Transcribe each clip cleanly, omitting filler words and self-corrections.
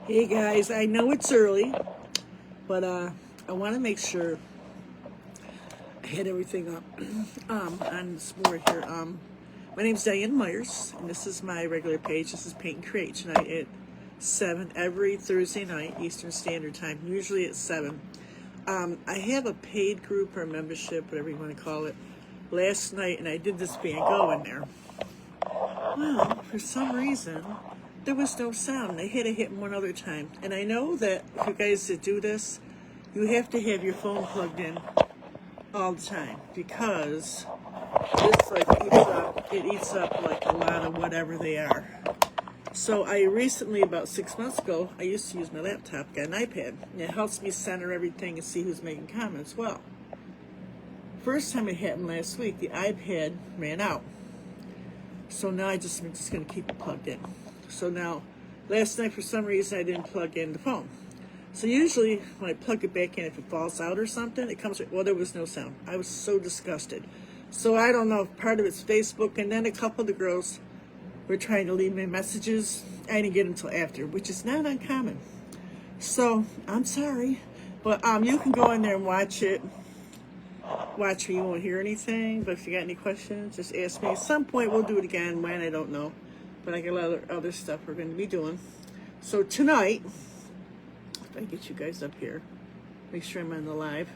Hey guys, I know it's early, but I want to make sure I had everything up on this board here. My name's Diane Myers, and this is my regular page. This is Paint and Create tonight at 7 every Thursday night, Eastern Standard Time, usually at 7. I have a paid group or membership, whatever you want to call it, last night, and I did this Van Gogh in there. Well, for some reason, there was no sound. I had to hit one other time. And I know that for guys that do this, you have to have your phone plugged in all the time because this it eats up like a lot of whatever they are. So I recently, about 6 months ago, I used to use my laptop, got an iPad, and it helps me center everything and see who's making comments. Well, first time it happened last week, the iPad ran out. So now I'm just going to keep it plugged in. So now, last night for some reason I didn't plug in the phone. So usually when I plug it back in, if it falls out or something, it comes, well, there was no sound. I was so disgusted. So I don't know if part of it's Facebook, and then a couple of the girls were trying to leave me messages. I didn't get them until after, which is not uncommon. So I'm sorry, but you can go in there and watch it. Watch me, you won't hear anything, but if you got any questions, just ask me. At some point we'll do it again. When, I don't know, but I got a lot of other stuff we're going to be doing. So tonight, if I get you guys up here, make sure I'm on the live,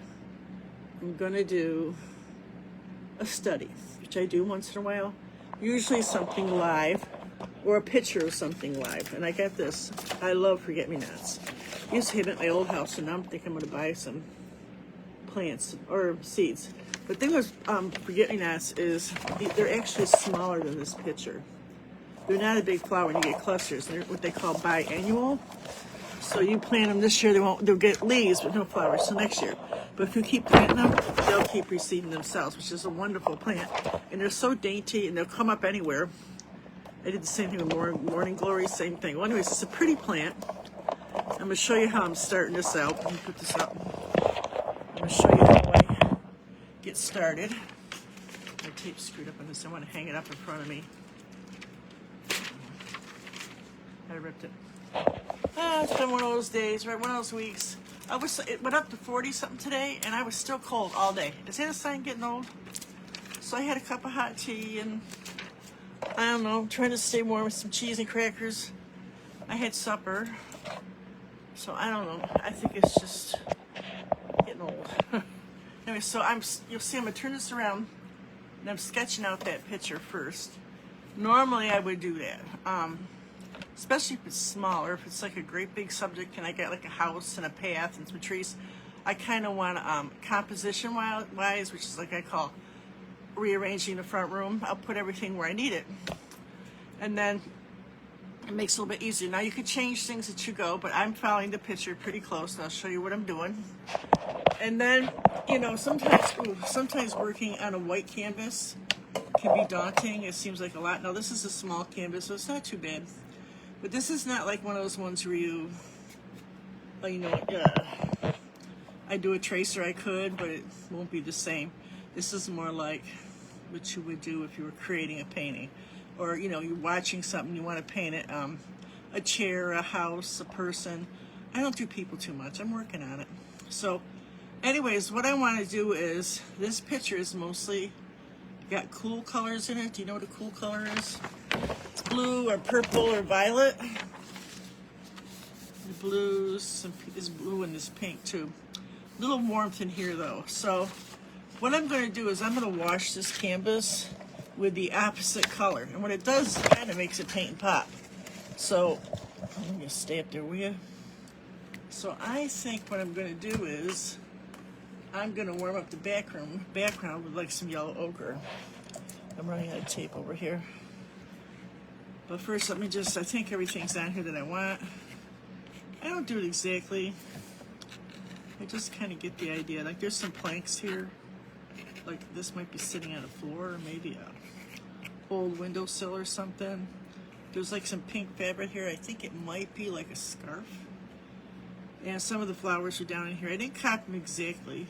I'm going to do a study, which I do once in a while, usually something live or a picture of something live. And I got this. I love forget-me-nots. I used to have it at my old house, and now I'm thinking I'm going to buy some plants or seeds. The thing with forget-me-nots is they're actually smaller than this picture. They're not a big flower, and you get clusters. They're what they call biannual. So you plant them this year, they'll get leaves but no flowers till next year. But if you keep planting them, they'll keep reseeding themselves, which is a wonderful plant. And they're so dainty, and they'll come up anywhere. I did the same thing with morning glory, same thing. Well, anyways, it's a pretty plant. I'm going to show you how I'm starting this out. Let me put this up. I'm going to show you how I get started. My tape's screwed up on this. I want to hang it up in front of me. I ripped it. It's been one of those days, right? One of those weeks. It went up to 40-something today, and I was still cold all day. Is that a sign getting old? So I had a cup of hot tea, and I don't know, trying to stay warm with some cheese and crackers. I had supper. So I don't know. I think it's just getting old. Anyway, so you'll see I'm going to turn this around, and I'm sketching out that picture first. Normally I would do that, especially if it's smaller, if it's like a great big subject and I got like a house and a path and some trees. I kind of want composition-wise, which is like I call rearranging the front room. I'll put everything where I need it. And then it makes it a little bit easier. Now you can change things as you go, but I'm following the picture pretty close, and I'll show you what I'm doing. And then, you know, sometimes working on a white canvas can be daunting. It seems like a lot. Now this is a small canvas, so it's not too bad. But this is not like one of those ones where I do a tracer, I could, but it won't be the same. This is more like what you would do if you were creating a painting. Or, you know, you're watching something, you want to paint it, a chair, a house, a person. I don't do people too much. I'm working on it. So, anyways, what I want to do is, this picture is mostly got cool colors in it. Do you know what a cool color is? It's blue or purple or violet. The blues, there's blue and this pink too. A little warmth in here though. So, what I'm going to do is I'm going to wash this canvas with the opposite color. And what it does, it kind of makes it paint and pop. So, I'm going to stay up there, will you? So I think what I'm going to do is, I'm going to warm up the background with like some yellow ochre. I'm running out of tape over here. But first, I think everything's on here that I want. I don't do it exactly. I just kind of get the idea. Like there's some planks here. Like this might be sitting on a floor, or maybe a old windowsill or something. There's like some pink fabric here. I think it might be like a scarf. And some of the flowers are down in here. I didn't copy them exactly.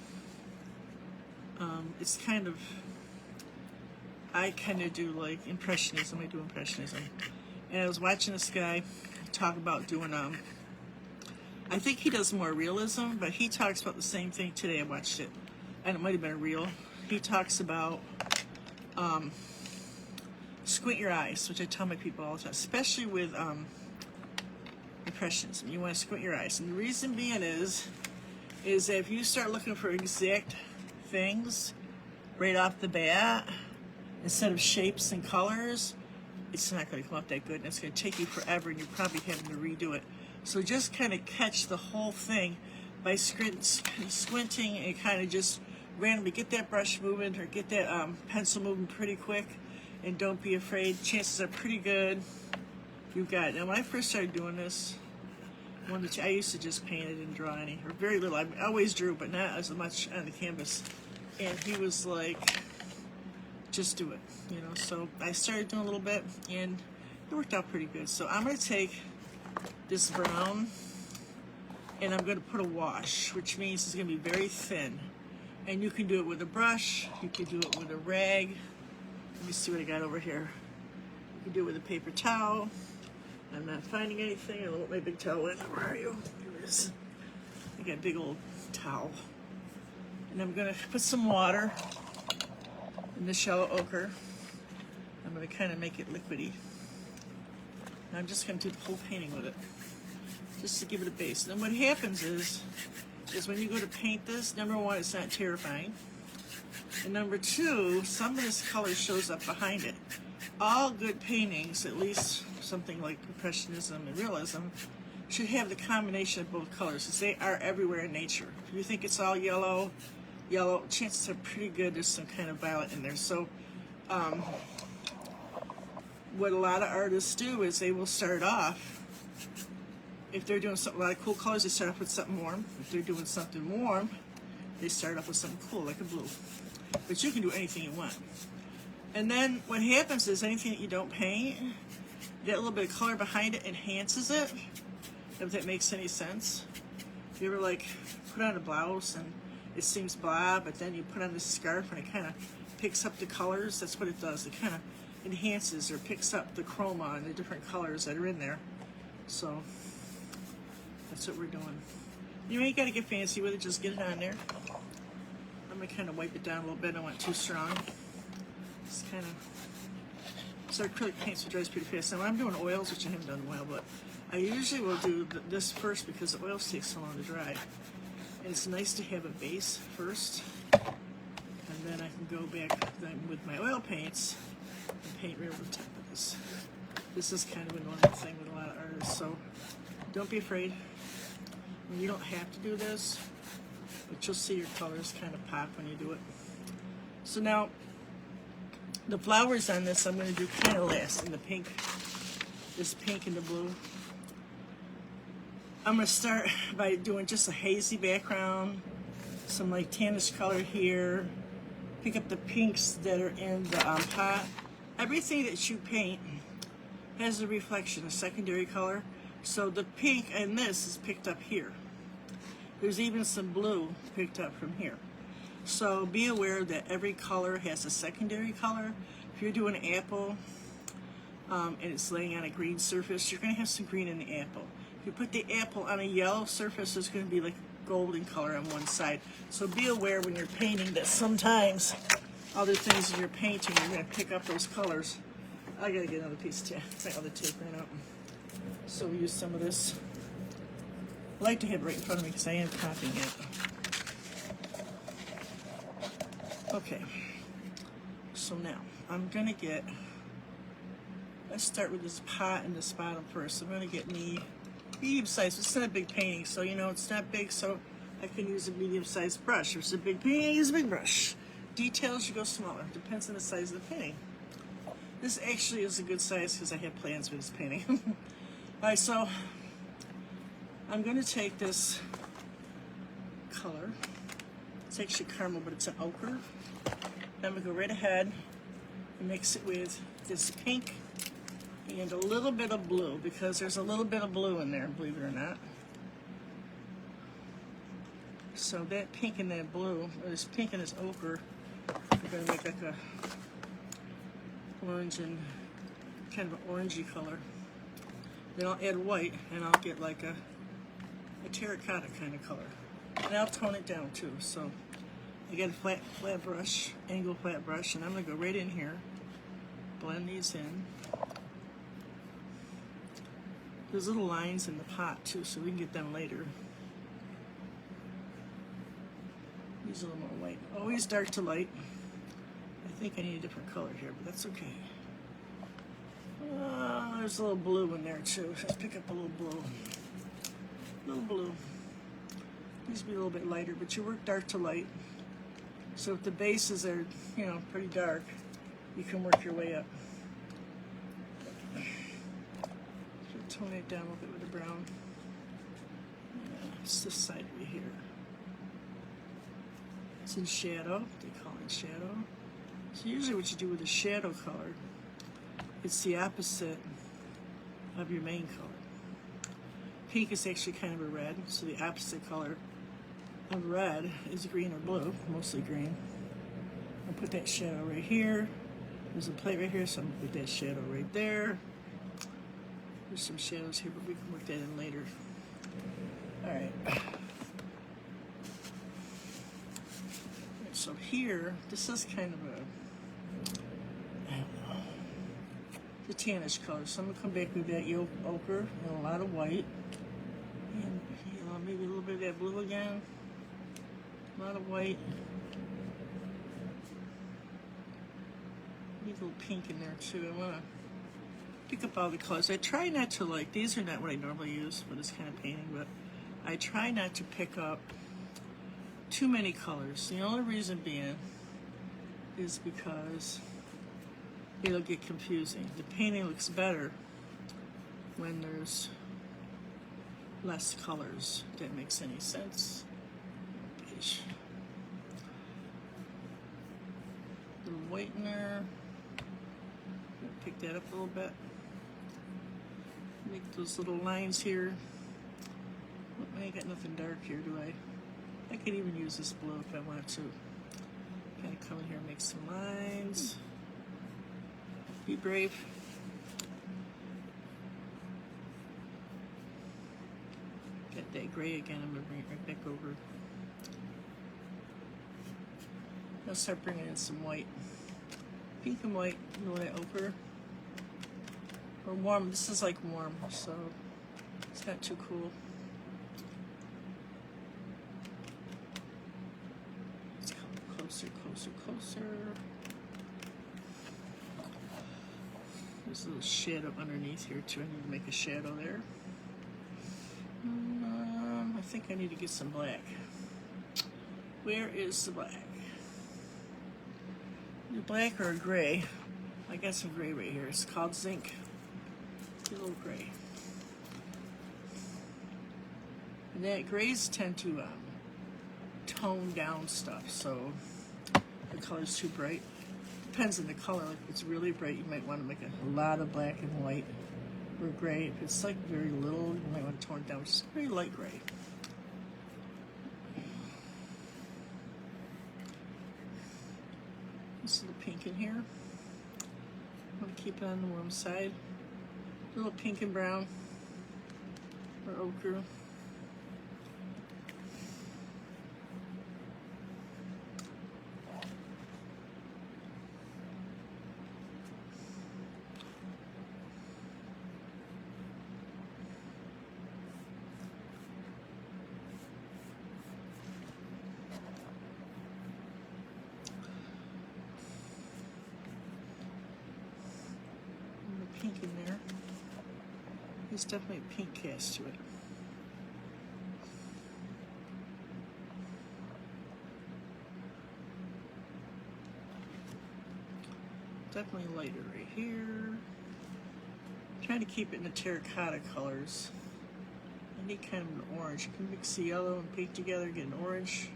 It's kind of, I kind of do like impressionism. I do impressionism. And I was watching this guy talk about doing I think he does more realism, but he talks about the same thing today. I watched it, and it might have been a reel. He talks about squint your eyes, which I tell my people all the time, especially with impressionism. You want to squint your eyes, and the reason being is that if you start looking for exact things right off the bat, instead of shapes and colors, it's not going to come out that good, and it's going to take you forever, and you're probably having to redo it. So just kind of catch the whole thing by squinting and kind of just randomly get that brush moving or get that pencil moving pretty quick, and don't be afraid. Chances are pretty good you got it. Now, when I first started doing this, I used to just paint. I didn't draw any, or very little. I always drew, but not as much on the canvas. And he was like, just do it, you know. So I started doing a little bit, and it worked out pretty good. So I'm going to take this brown, and I'm going to put a wash, which means it's going to be very thin. And you can do it with a brush, you can do it with a rag. Let me see what I got over here. You can do it with a paper towel. I'm not finding anything. I don't know what my big towel is. Where are you? Here it is. I got a big old towel. And I'm going to put some water in the shallow ochre. I'm going to kind of make it liquidy. And I'm just going to do the whole painting with it, just to give it a base. And then what happens is when you go to paint this, number one, it's not terrifying. And number two, some of this color shows up behind it. All good paintings, at least something like Impressionism and Realism, should have the combination of both colors, because they are everywhere in nature. If you think it's all yellow, chances are pretty good there's some kind of violet in there. So what a lot of artists do is they will start off, if they're doing something, a lot of cool colors, they start off with something warm. If they're doing something warm, they start off with something cool, like a blue. But you can do anything you want. And then what happens is anything that you don't paint, that little bit of color behind it enhances it, if that makes any sense. You ever like put on a blouse and it seems blah, but then you put on this scarf and it kind of picks up the colors? That's what it does. It kind of enhances or picks up the chroma and the different colors that are in there. So that's what we're doing. You ain't got to get fancy with it, just get it on there. I'm going to kind of wipe it down a little bit. I don't want it too strong. It's kind of, so acrylic paint, so it dries pretty fast. Now when I'm doing oils, which I haven't done in a while, but I usually will do this first because the oils take so long to dry. And it's nice to have a base first, and then I can go back with my oil paints and paint right over the top of this. This is kind of a normal thing with a lot of artists, so don't be afraid. You don't have to do this, but you'll see your colors kind of pop when you do it. So now, the flowers on this I'm going to do kind of last, in the pink, this pink and the blue. I'm going to start by doing just a hazy background, some like tannish color here, pick up the pinks that are in the pot. Everything that you paint has a reflection, a secondary color. So the pink in this is picked up here. There's even some blue picked up from here. So be aware that every color has a secondary color. If you're doing an apple and it's laying on a green surface, you're going to have some green in the apple. If you put the apple on a yellow surface, it's going to be like golden color on one side. So be aware when you're painting that sometimes other things in your painting, you're going to pick up those colors. I got to get another piece of tape. My other tape ran out. So we use some of this. I like to have it right in front of me because I am copying it. Okay, so now I'm gonna get, let's start with this pot and this bottom first. I'm gonna get me medium size. It's not a big painting, so you know it's not big, so I can use a medium sized brush. If it's a big painting, I use a big brush. Details, you go smaller. Depends on the size of the painting. This actually is a good size because I have plans for this painting. All right, so I'm gonna take this color. It's actually caramel, but it's an ochre. I'm going to go right ahead and mix it with this pink and a little bit of blue, because there's a little bit of blue in there, believe it or not. So that pink and that blue, or this pink and this ochre, we're going to make like a orange and kind of an orangey color. Then I'll add white and I'll get like a a terracotta kind of color. And I'll tone it down too. So I got a flat brush, angle flat brush, and I'm gonna go right in here, blend these in. There's little lines in the pot too, so we can get them later. Use a little more white. Always dark to light. I think I need a different color here, but that's okay. There's a little blue in there too. Let's pick up a little blue. Little blue. Needs to be a little bit lighter, but you work dark to light. So if the bases are, you know, pretty dark, you can work your way up. So tone it down a little bit with the brown. Yeah, it's this side right here. It's in shadow. They call it shadow. So usually what you do with a shadow color, it's the opposite of your main color. Pink is actually kind of a red, so the opposite color of red is green or blue, mostly green. I'll put that shadow right here. There's a plate right here, so I'm gonna put that shadow right there. There's some shadows here, but we can work that in later. All right. So here, this is kind of a, I don't know, the tannish color. So I'm gonna come back with that ochre and a lot of white. And, you know, maybe a little bit of that blue again. A lot of white. Need a little pink in there too. I want to pick up all the colors. I try not to, like, these are not what I normally use for this kind of painting, but I try not to pick up too many colors. The only reason being is because it'll get confusing. The painting looks better when there's less colors, if that makes any sense. A little white in there. Pick that up a little bit. Make those little lines here. I ain't got nothing dark here, do I? I could even use this blue if I wanted to. Kind of come in here and make some lines. Be brave. Got that gray again. I'm going to bring it right back over. I'll start bringing in some white. Pink and white, you know, that ochre. Or warm. This is like warm, so it's not too cool. Let's come closer, closer, closer. There's a little shadow underneath here too. I need to make a shadow there. I think I need to get some black. Where is the black? The black or a gray? I got some gray right here. It's called zinc. A little gray. And that grays tend to tone down stuff, so the color's too bright. Depends on the color. Like if it's really bright, you might want to make a lot of black and white or gray. If it's like very little, you might want to tone it down. It's very light gray. This little pink in here. I'm going to keep it on the warm side. A little pink and brown or ochre. Pink in there. There's definitely a pink cast to it. Definitely lighter right here. I'm trying to keep it in the terracotta colors. I need kind of an orange. You can mix the yellow and pink together, get an orange.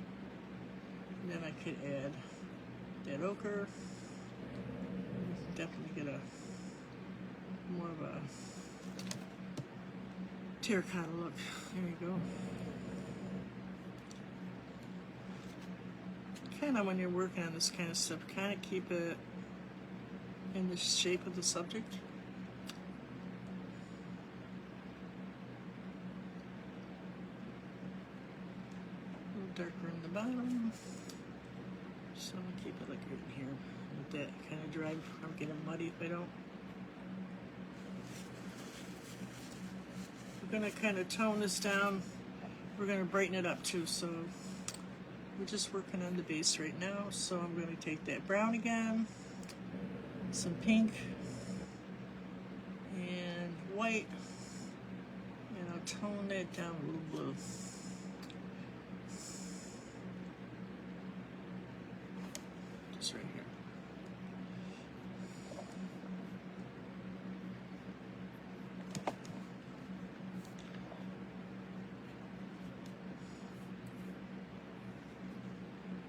And then I could add that ochre. Definitely get a more of a terracotta look. There you go. Kind of when you're working on this kind of stuff, kind of keep it in the shape of the subject. darker in the bottom. So I'm gonna keep it like right in here. Let that kind of dry. I'm getting muddy if I don't. We're gonna kind of tone this down. We're gonna brighten it up too. So we're just working on the base right now. So I'm gonna take that brown again, some pink, and white, and I'll tone that down a little blue. Just right here.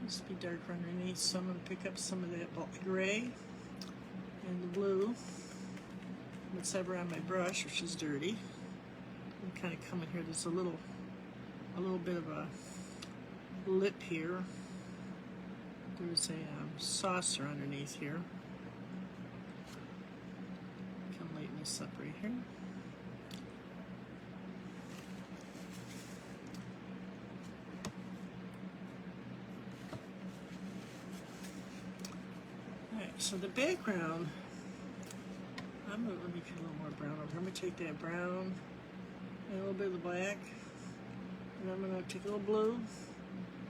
Must be darker underneath, so I'm going to pick up some of that gray and the blue, whatever on my brush, which is dirty. And kind of come in here. There's a little bit of a lip here. There's a saucer underneath here. Can lighten this up right here. Alright, so the background, let me get a little more brown over here. I'm going to take that brown and a little bit of the black, and I'm going to take a little blue,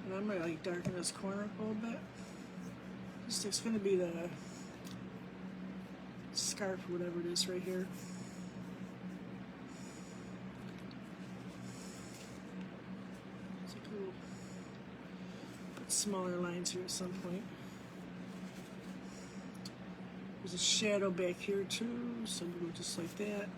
and I'm going to like darken this corner up a little bit. It's going to be the scarf or whatever it is right here. Take a little, put smaller lines here at some point. There's a shadow back here too, so we'll go just like that.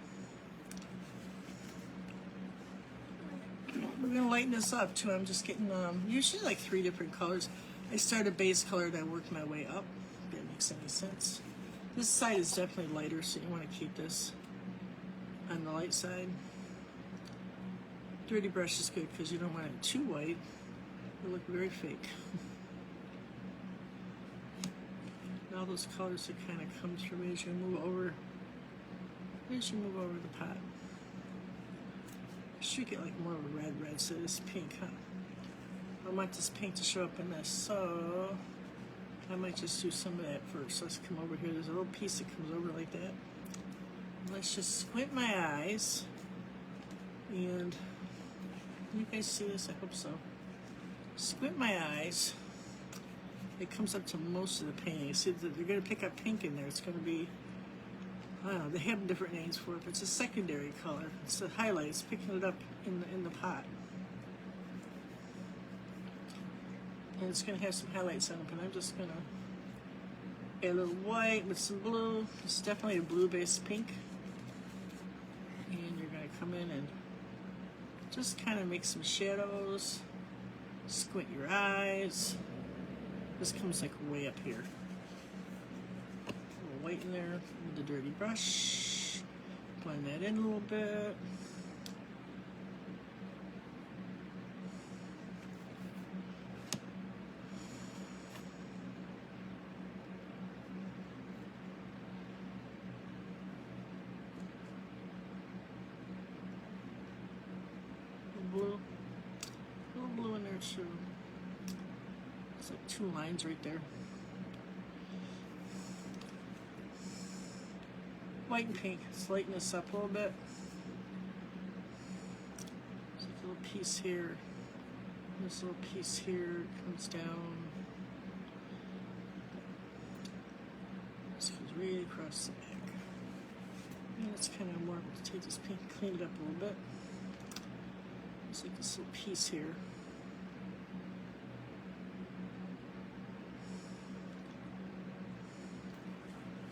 We're going to lighten this up too. I'm just getting usually like 3 different colors. I start a base color and I work my way up, if that makes any sense. This side is definitely lighter, so you want to keep this on the light side. Dirty brush is good because you don't want it too white. It'll look very fake. Now those colors that kind of come through as you move over the pot. I should get like more of a red so this pink, huh? I want this pink to show up in this, so I might just do some of that first. Let's come over here. There's a little piece that comes over like that. Let's just squint my eyes. And you guys see this? I hope so. Squint my eyes. It comes up to most of the painting. See, they're going to pick up pink in there. It's going to be, I don't know, they have different names for it, but it's a secondary color. It's the highlight. It's picking it up in the pot. And it's going to have some highlights on it, but I'm just going to add a little white with some blue. It's definitely a blue-based pink. And you're going to come in and just kind of make some shadows. Squint your eyes. This comes like way up here. A little white in there with the dirty brush. Blend that in a little bit. Blue. A little blue in there too. It's like 2 lines right there. White and pink. Let's lighten this up a little bit. There's like a little piece here. This little piece here comes down. This goes right across the back. And it's kind of more, let's take this pink, clean it up a little bit. There's like this little piece here.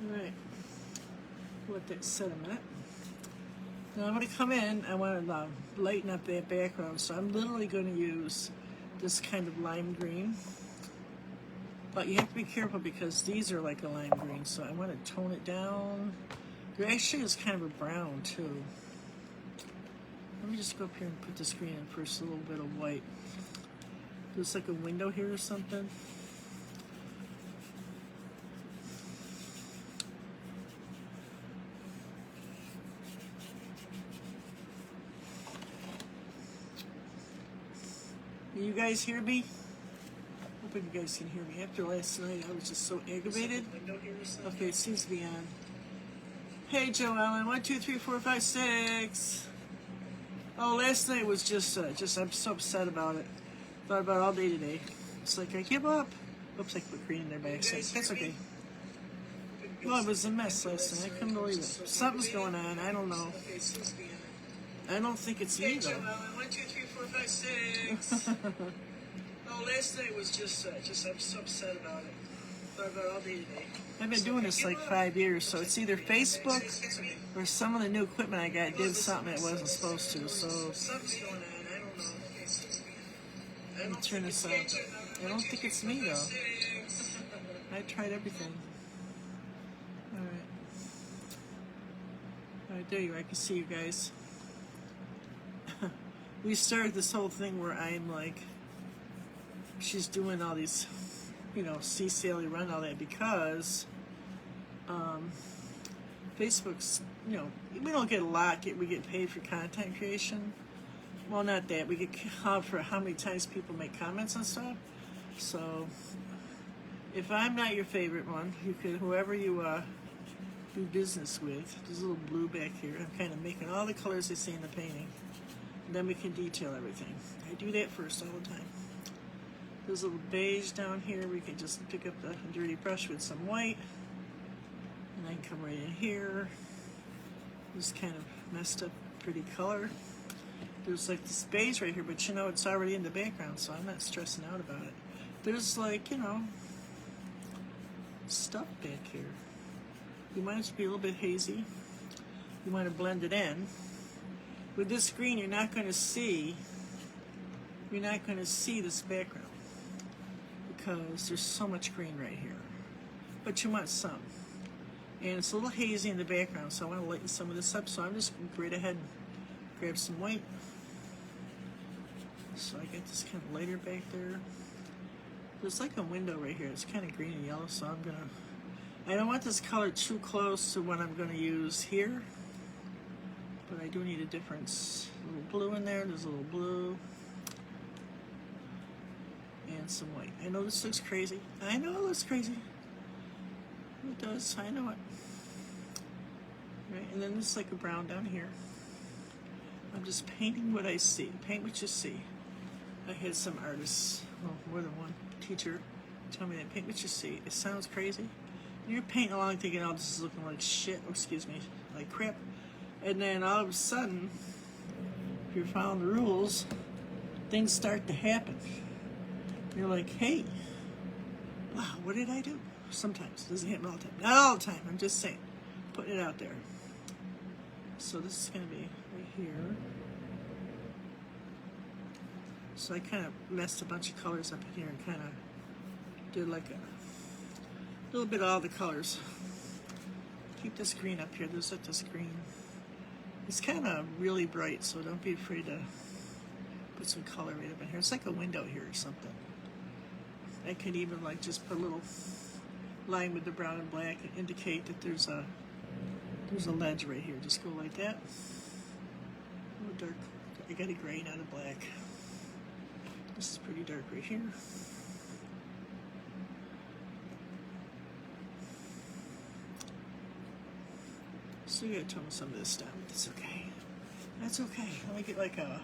Alright, let that set a minute. Now I'm going to come in, I want to lighten up that background, so I'm literally going to use this kind of lime green. But you have to be careful because these are like a lime green, so I want to tone it down. It actually is kind of a brown too. Let me just go up here and put this green in first, a little bit of white. There's like a window here or something. Can you guys hear me? Hoping you guys can hear me. After last night, I was just so aggravated. Okay, it seems to be on. Hey, Joe Allen. 1, 2, 3, 4, 5, 6. Oh, last night was just I'm so upset about it. Thought about it all day today. It's like I give up. Oops, I put green in there by accident. That's okay. Well, it was a mess last night. I couldn't believe it. Something's going on. I don't know. I don't think it's me though. 1, 2, 3, 4, 5, 6. Oh, last night was just I'm so upset about it. Thought about it all day today. I've been doing this like 5 years, so it's either Facebook or some of the new equipment I got did something it wasn't supposed to. So something's going on. I don't know. Let me turn this up. I don't think it's me though. I tried everything. Alright, there you are. I can see you guys. We started this whole thing where I'm like, she's doing all these, you know, see Sally run all that because Facebook's, you know, we don't get a lot. We get paid for content creation. Well, not that. We get called for how many times people make comments and stuff. So if I'm not your favorite one, you could, whoever you do business with, there's a little blue back here. I'm kind of making all the colors they see in the painting. And then we can detail everything. I do that first all the time. There's a little beige down here. We can just pick up the dirty brush with some white. And I can come right in here. This kind of messed up pretty color. There's like this beige right here, but you know, it's already in the background, so I'm not stressing out about it. There's like, you know, stuff back here. You want it to be a little bit hazy. You want to blend it in. With this green, you're not going to see this background because there's so much green right here. But you want some. And it's a little hazy in the background, so I want to lighten some of this up. So I'm just going to go right ahead and grab some white. So I get this kind of lighter back there. There's like a window right here. It's kind of green and yellow, so I don't want this color too close to what I'm going to use here. But I do need a difference. A little blue in there. There's a little blue. And some white. I know this looks crazy. I know it looks crazy. It does. I know it. Right, and then there's like a brown down here. I'm just painting what I see. Paint what you see. I had some artists, well, more than one teacher, tell me that paint what you see. It sounds crazy. You're painting along thinking, oh, this is looking like shit. Oh, excuse me, like crap. And then all of a sudden, if you're following the rules, things start to happen. You're like, hey, wow, what did I do? Sometimes. It doesn't happen all the time. Not all the time. I'm just saying. Putting it out there. So this is going to be right here. So I kind of messed a bunch of colors up in here and kind of did like a little bit of all the colors. Keep this green up here. There's like this green. It's kind of really bright, so don't be afraid to put some color right up in here. It's like a window here or something. I could even like just put a little line with the brown and black and indicate that there's a ledge right here. Just go like that. A little dark. I got a gray, not a black. This is pretty dark right here. So you gotta tone some of this down. That's okay. That's okay. Let me get like I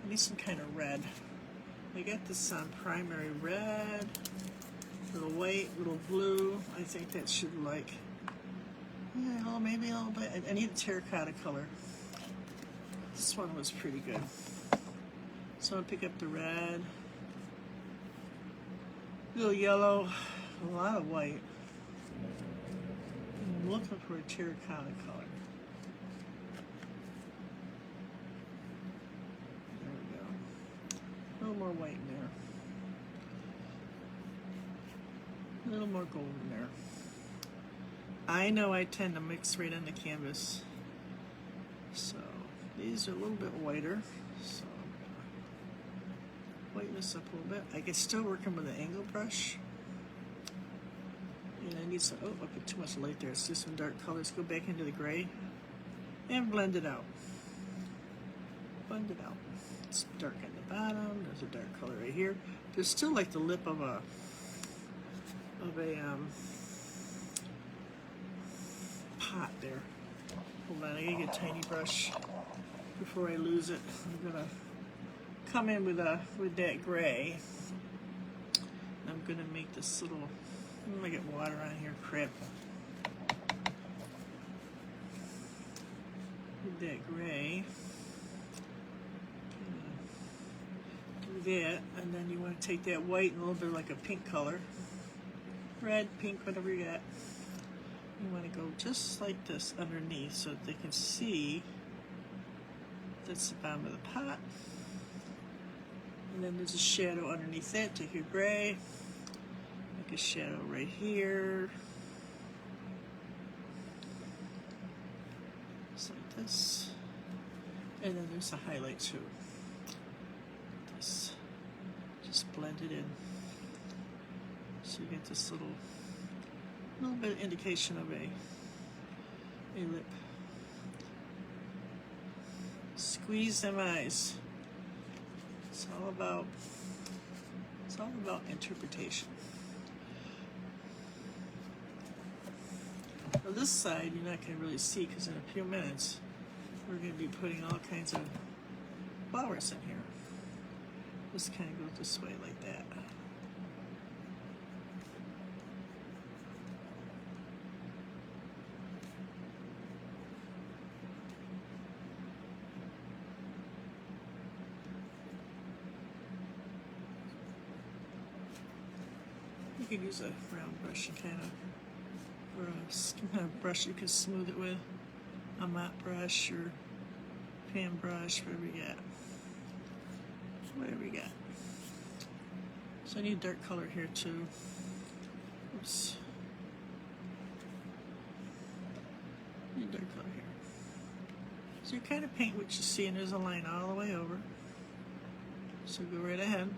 need some kind of red. I got this primary red, little white, little blue. I think that should like, yeah, well, maybe a little bit. I need a terracotta color. This one was pretty good. So I'm gonna pick up the red, a little yellow, a lot of white. I'm looking for a terracotta color. There we go. A little more white in there. A little more gold in there. I know I tend to mix right on the canvas. So these are a little bit whiter. So lighten this up a little bit. I can still working with an angle brush. And I need some, oh, I put too much light there. Let's do some dark colors. Go back into the gray and blend it out. blend it out. It's dark on the bottom. There's a dark color right here. There's still like the lip of a pot there. Hold on, I gotta get a tiny brush before I lose it. I'm gonna come in with that gray. I'm gonna make this little. I'm gonna get water on here. Crap. With that gray. Do that, and then you want to take that white and a little bit like a pink color, red, pink, whatever you got. You want to go just like this underneath so that they can see that's the bottom of the pot. And then there's a shadow underneath that. Take your gray, make a shadow right here. Just like this. And then there's a highlight too. This. Just blend it in. So you get this little bit of indication of a lip. Squeeze them eyes. It's all about interpretation. Now this side you're not going to really see because in a few minutes we're going to be putting all kinds of flowers in here. Just kind of go this way like that. You could use a round brush and kind of, or a kind of brush you can smooth it with, a mop brush or fan brush, whatever you got. Whatever you got. So I need dark color here too. Oops. Need dark color here. So you kind of paint what you see, and there's a line all the way over. So go right ahead.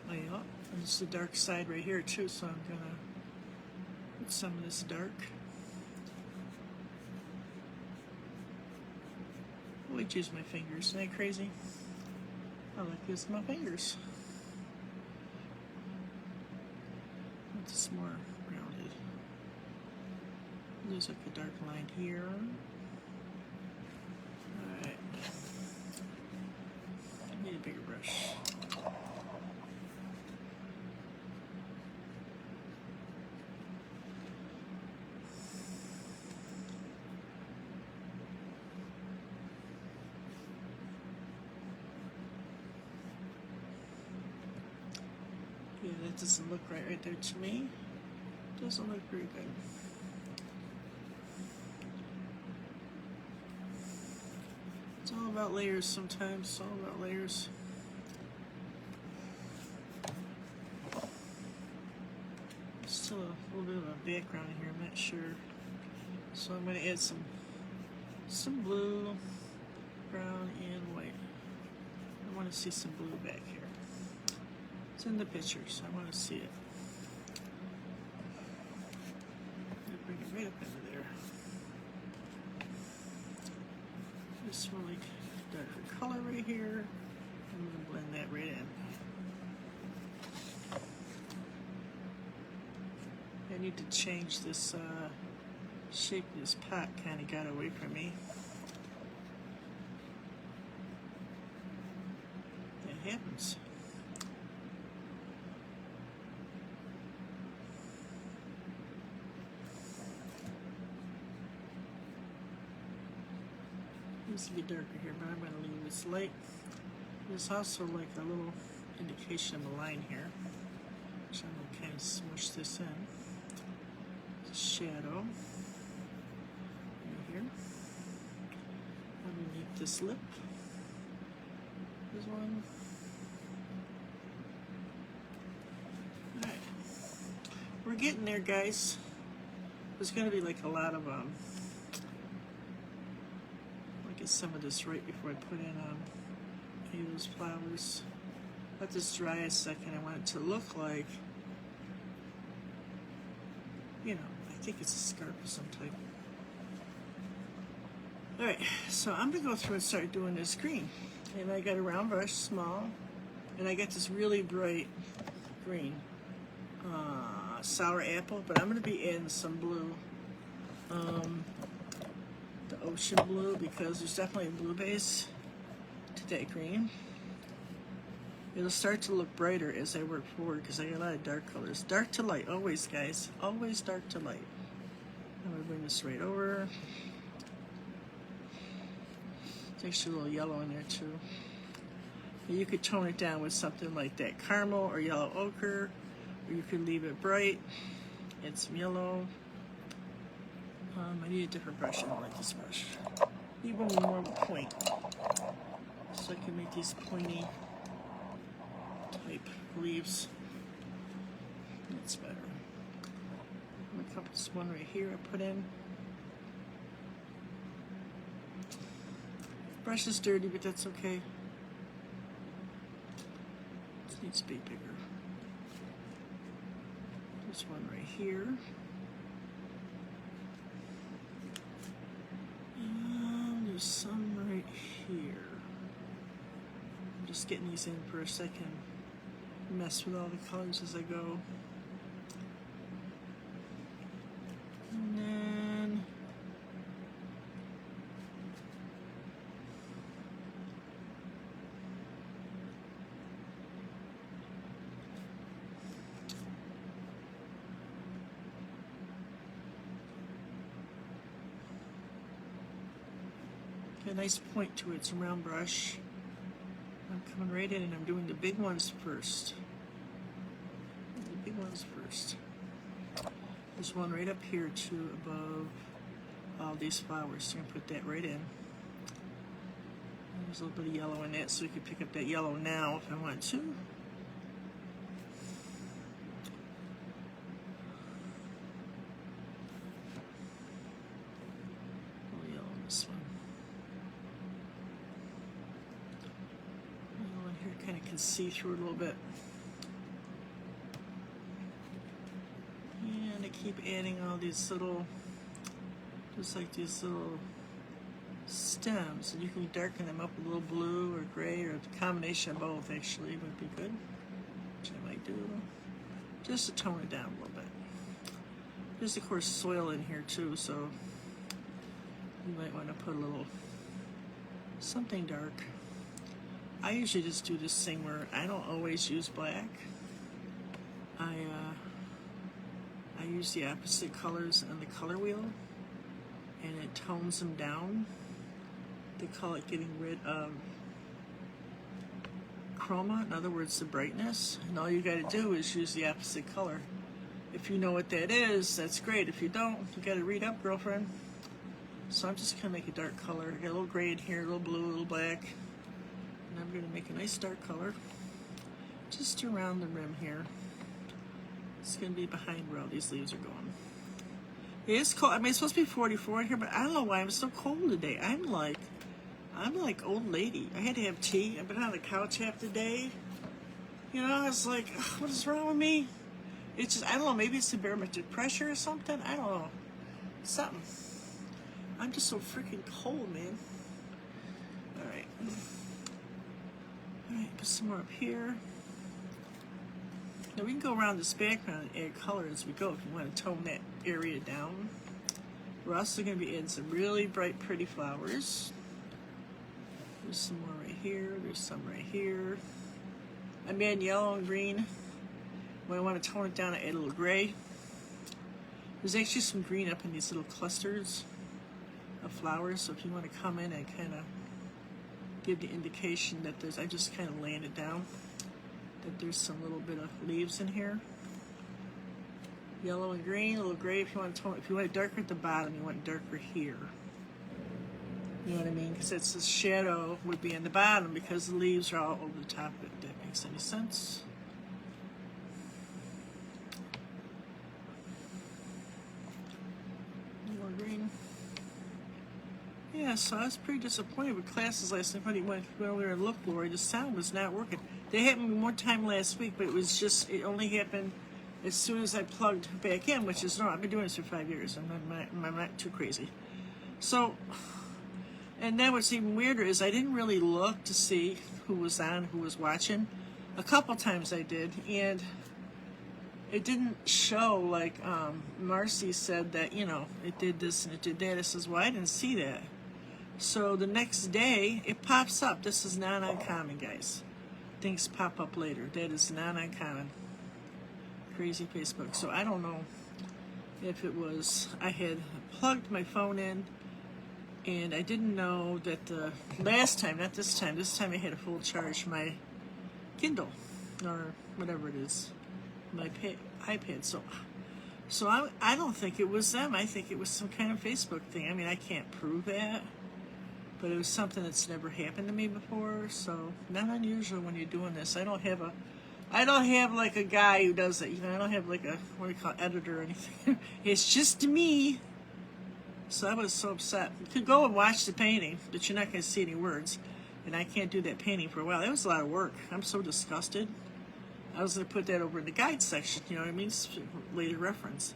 Lay up. And it's the dark side right here too, so I'm gonna put some of this dark. I always use my fingers. Isn't that crazy? I like using my fingers. Want this more rounded. There's like a dark line here. Alright. I need a bigger brush. Yeah, that doesn't look right there to me. Doesn't look very good. It's all about layers sometimes. It's all about layers. Still a little bit of a background in here, I'm not sure. So I'm going to add some blue, brown, and white. I want to see some blue back here. It's in the pictures. I want to see it. Bring it right up into there. This really darker color right here. I'm going to blend that right in. I need to change this shape of this pot. Kind of got away from me. That happens. Needs to be darker here, but I'm going to leave this light. There's also like a little indication of a line here, which I'm going to kind of smush this in. It's a shadow right here. Underneath this lip. There's one. Alright. We're getting there, guys. There's going to be like a lot of get some of this right before I put in any of those flowers. Let this dry a second. I want it to look like, you know, I think it's a scarf of some type. Alright, so I'm going to go through and start doing this green. And I got a round brush, small, and I got this really bright green. Sour apple, but I'm going to be adding some blue. The ocean blue, because there's definitely a blue base to that green. It'll start to look brighter as I work forward because I got a lot of dark colors. Dark to light, always, guys. Always dark to light. I'm going to bring this right over. There's actually a little yellow in there too. And you could tone it down with something like that caramel or yellow ochre, or you could leave it bright. Add some yellow. I need a different brush. I don't like this brush. Need one with more of a point, so I can make these pointy type leaves. That's better. I'm gonna cut this one right here I put in. Brush is dirty, but that's okay. This needs to be bigger. This one right here. There's some right here. I'm just getting these in for a second. Mess with all the colors as I go. And then a nice point to it. It's a round brush. I'm coming right in and I'm doing the big ones first. The big ones first. There's one right up here too, above all these flowers. So I'm gonna put that right in. There's a little bit of yellow in that, so we can pick up that yellow now if I want to. A little yellow in this one. Kind of can see through it a little bit. And I keep adding all these little, just like these little stems, and you can darken them up with a little blue or gray, or a combination of both actually would be good, which I might do, just to tone it down a little bit. There's of course soil in here too, so you might want to put a little something dark. I usually just do this thing where I don't always use black. I use the opposite colors on the color wheel, and it tones them down. They call it getting rid of chroma, in other words, the brightness. And all you got to do is use the opposite color. If you know what that is, that's great. If you don't, you got to read up, girlfriend. So I'm just gonna make a dark color. I got a little gray in here, a little blue, a little black. And I'm going to make a nice dark color just around the rim here. It's going to be behind where all these leaves are going. It is cold. I mean, it's supposed to be 44 here, but I don't know why I'm so cold today. I'm like old lady. I had to have tea. I've been on the couch half the day. You know, I was like, what is wrong with me? It's just, I don't know, maybe it's the barometric pressure or something. I don't know. Something. I'm just so freaking cold, man. All right. Alright, put some more up here. Now we can go around this background and add color as we go if you want to tone that area down. We're also going to be adding some really bright, pretty flowers. There's some more right here. There's some right here. I'm adding yellow and green. When I want to tone it down, I add a little gray. There's actually some green up in these little clusters of flowers, so if you want to come in and kind of give the indication that there's, I just kind of laying it down, that there's some little bit of leaves in here. Yellow and green, a little gray if you want to tone, if you want it darker at the bottom, you want it darker here. You know what I mean? Because it's the shadow would be in the bottom because the leaves are all over the top of it, if that makes any sense. More green. Yeah, so I was pretty disappointed with classes last night. When went over there and looked, Lori, the sound was not working. They happened one time last week, but it only happened as soon as I plugged back in, which is normal. I've been doing this for 5 years. I'm not too crazy. So And then what's even weirder is I didn't really look to see who was on, who was watching. A couple times I did, and it didn't show, like, Marcy said that, you know, it did this and it did that. I says, well, I didn't see that. So the next day, it pops up. This is not uncommon, guys. Things pop up later. That is not uncommon. Crazy Facebook. So I don't know if it was, I had plugged my phone in, and I didn't know that the last time, not this time I had a full charge my Kindle, or whatever it is, my iPad. So I don't think it was them. I think it was some kind of Facebook thing. I mean, I can't prove that, but it was something that's never happened to me before. So not unusual when you're doing this. I don't have like a guy who does it. You know, I don't have like a, what do you call it, editor or anything. It's just me. So I was so upset. You could go and watch the painting, but you're not going to see any words. And I can't do that painting for a while. That was a lot of work. I'm so disgusted. I was going to put that over in the guide section, you know what I mean? It's later reference.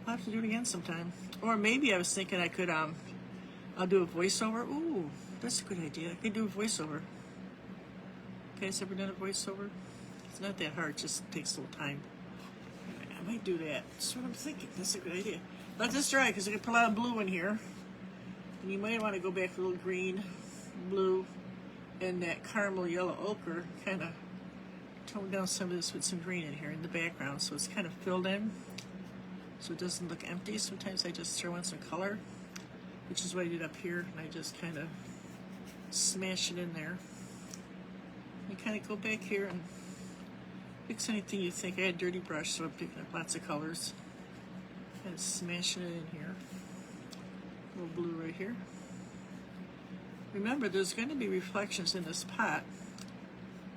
I'll have to do it again sometime. Or maybe I was thinking I could, I'll do a voiceover. Ooh, that's a good idea. I could do a voiceover. You guys ever done a voiceover? It's not that hard, it just takes a little time. I might do that. That's what I'm thinking. That's a good idea. Let this dry, because I can put a lot of blue in here. And you might want to go back a little green, blue, and that caramel yellow ochre, kind of tone down some of this with some green in here in the background, so it's kind of filled in, so it doesn't look empty. Sometimes I just throw in some color, which is what I did up here, and I just kind of smash it in there. And kind of go back here and fix anything you think. I had a dirty brush, so I'm picking up lots of colors. And smashing it in here. A little blue right here. Remember, there's going to be reflections in this pot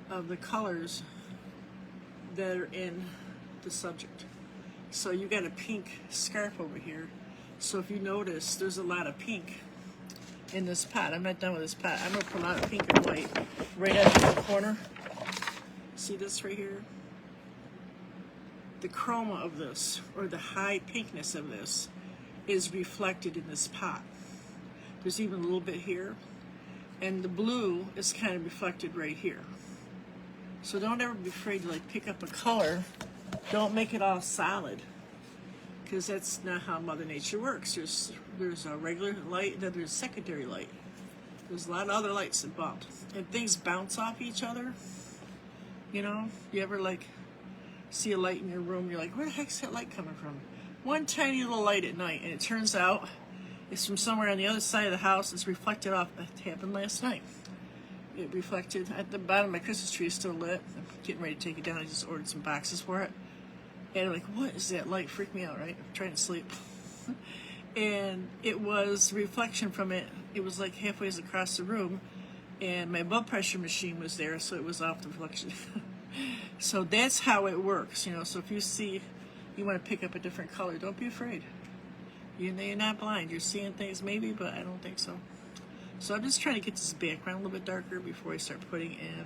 of the colors that are in the subject. So you got a pink scarf over here. So if you notice, there's a lot of pink in this pot. I'm not done with this pot. I'm going to put a lot of pink and white right at the corner. See this right here? The chroma of this, or the high pinkness of this, is reflected in this pot. There's even a little bit here. And the blue is kind of reflected right here. So don't ever be afraid to like pick up a color. Don't make it all solid, because that's not how Mother Nature works. There's a regular light, then there's secondary light. There's a lot of other lights involved, and things bounce off each other. You know, you ever like see a light in your room? You're like, where the heck's that light coming from? One tiny little light at night, and it turns out it's from somewhere on the other side of the house. It's reflected off. It happened last night. It reflected at the bottom of my Christmas tree is still lit. I'm getting ready to take it down. I just ordered some boxes for it. And I'm like, what is that light? Freaked me out, right? I'm trying to sleep. And it was reflection from it. It was like halfway across the room. And my blood pressure machine was there, so it was off the reflection. So that's how it works, you know. So if you see, you want to pick up a different color, don't be afraid. You're not blind. You're seeing things maybe, but I don't think so. So I'm just trying to get this background a little bit darker before I start putting in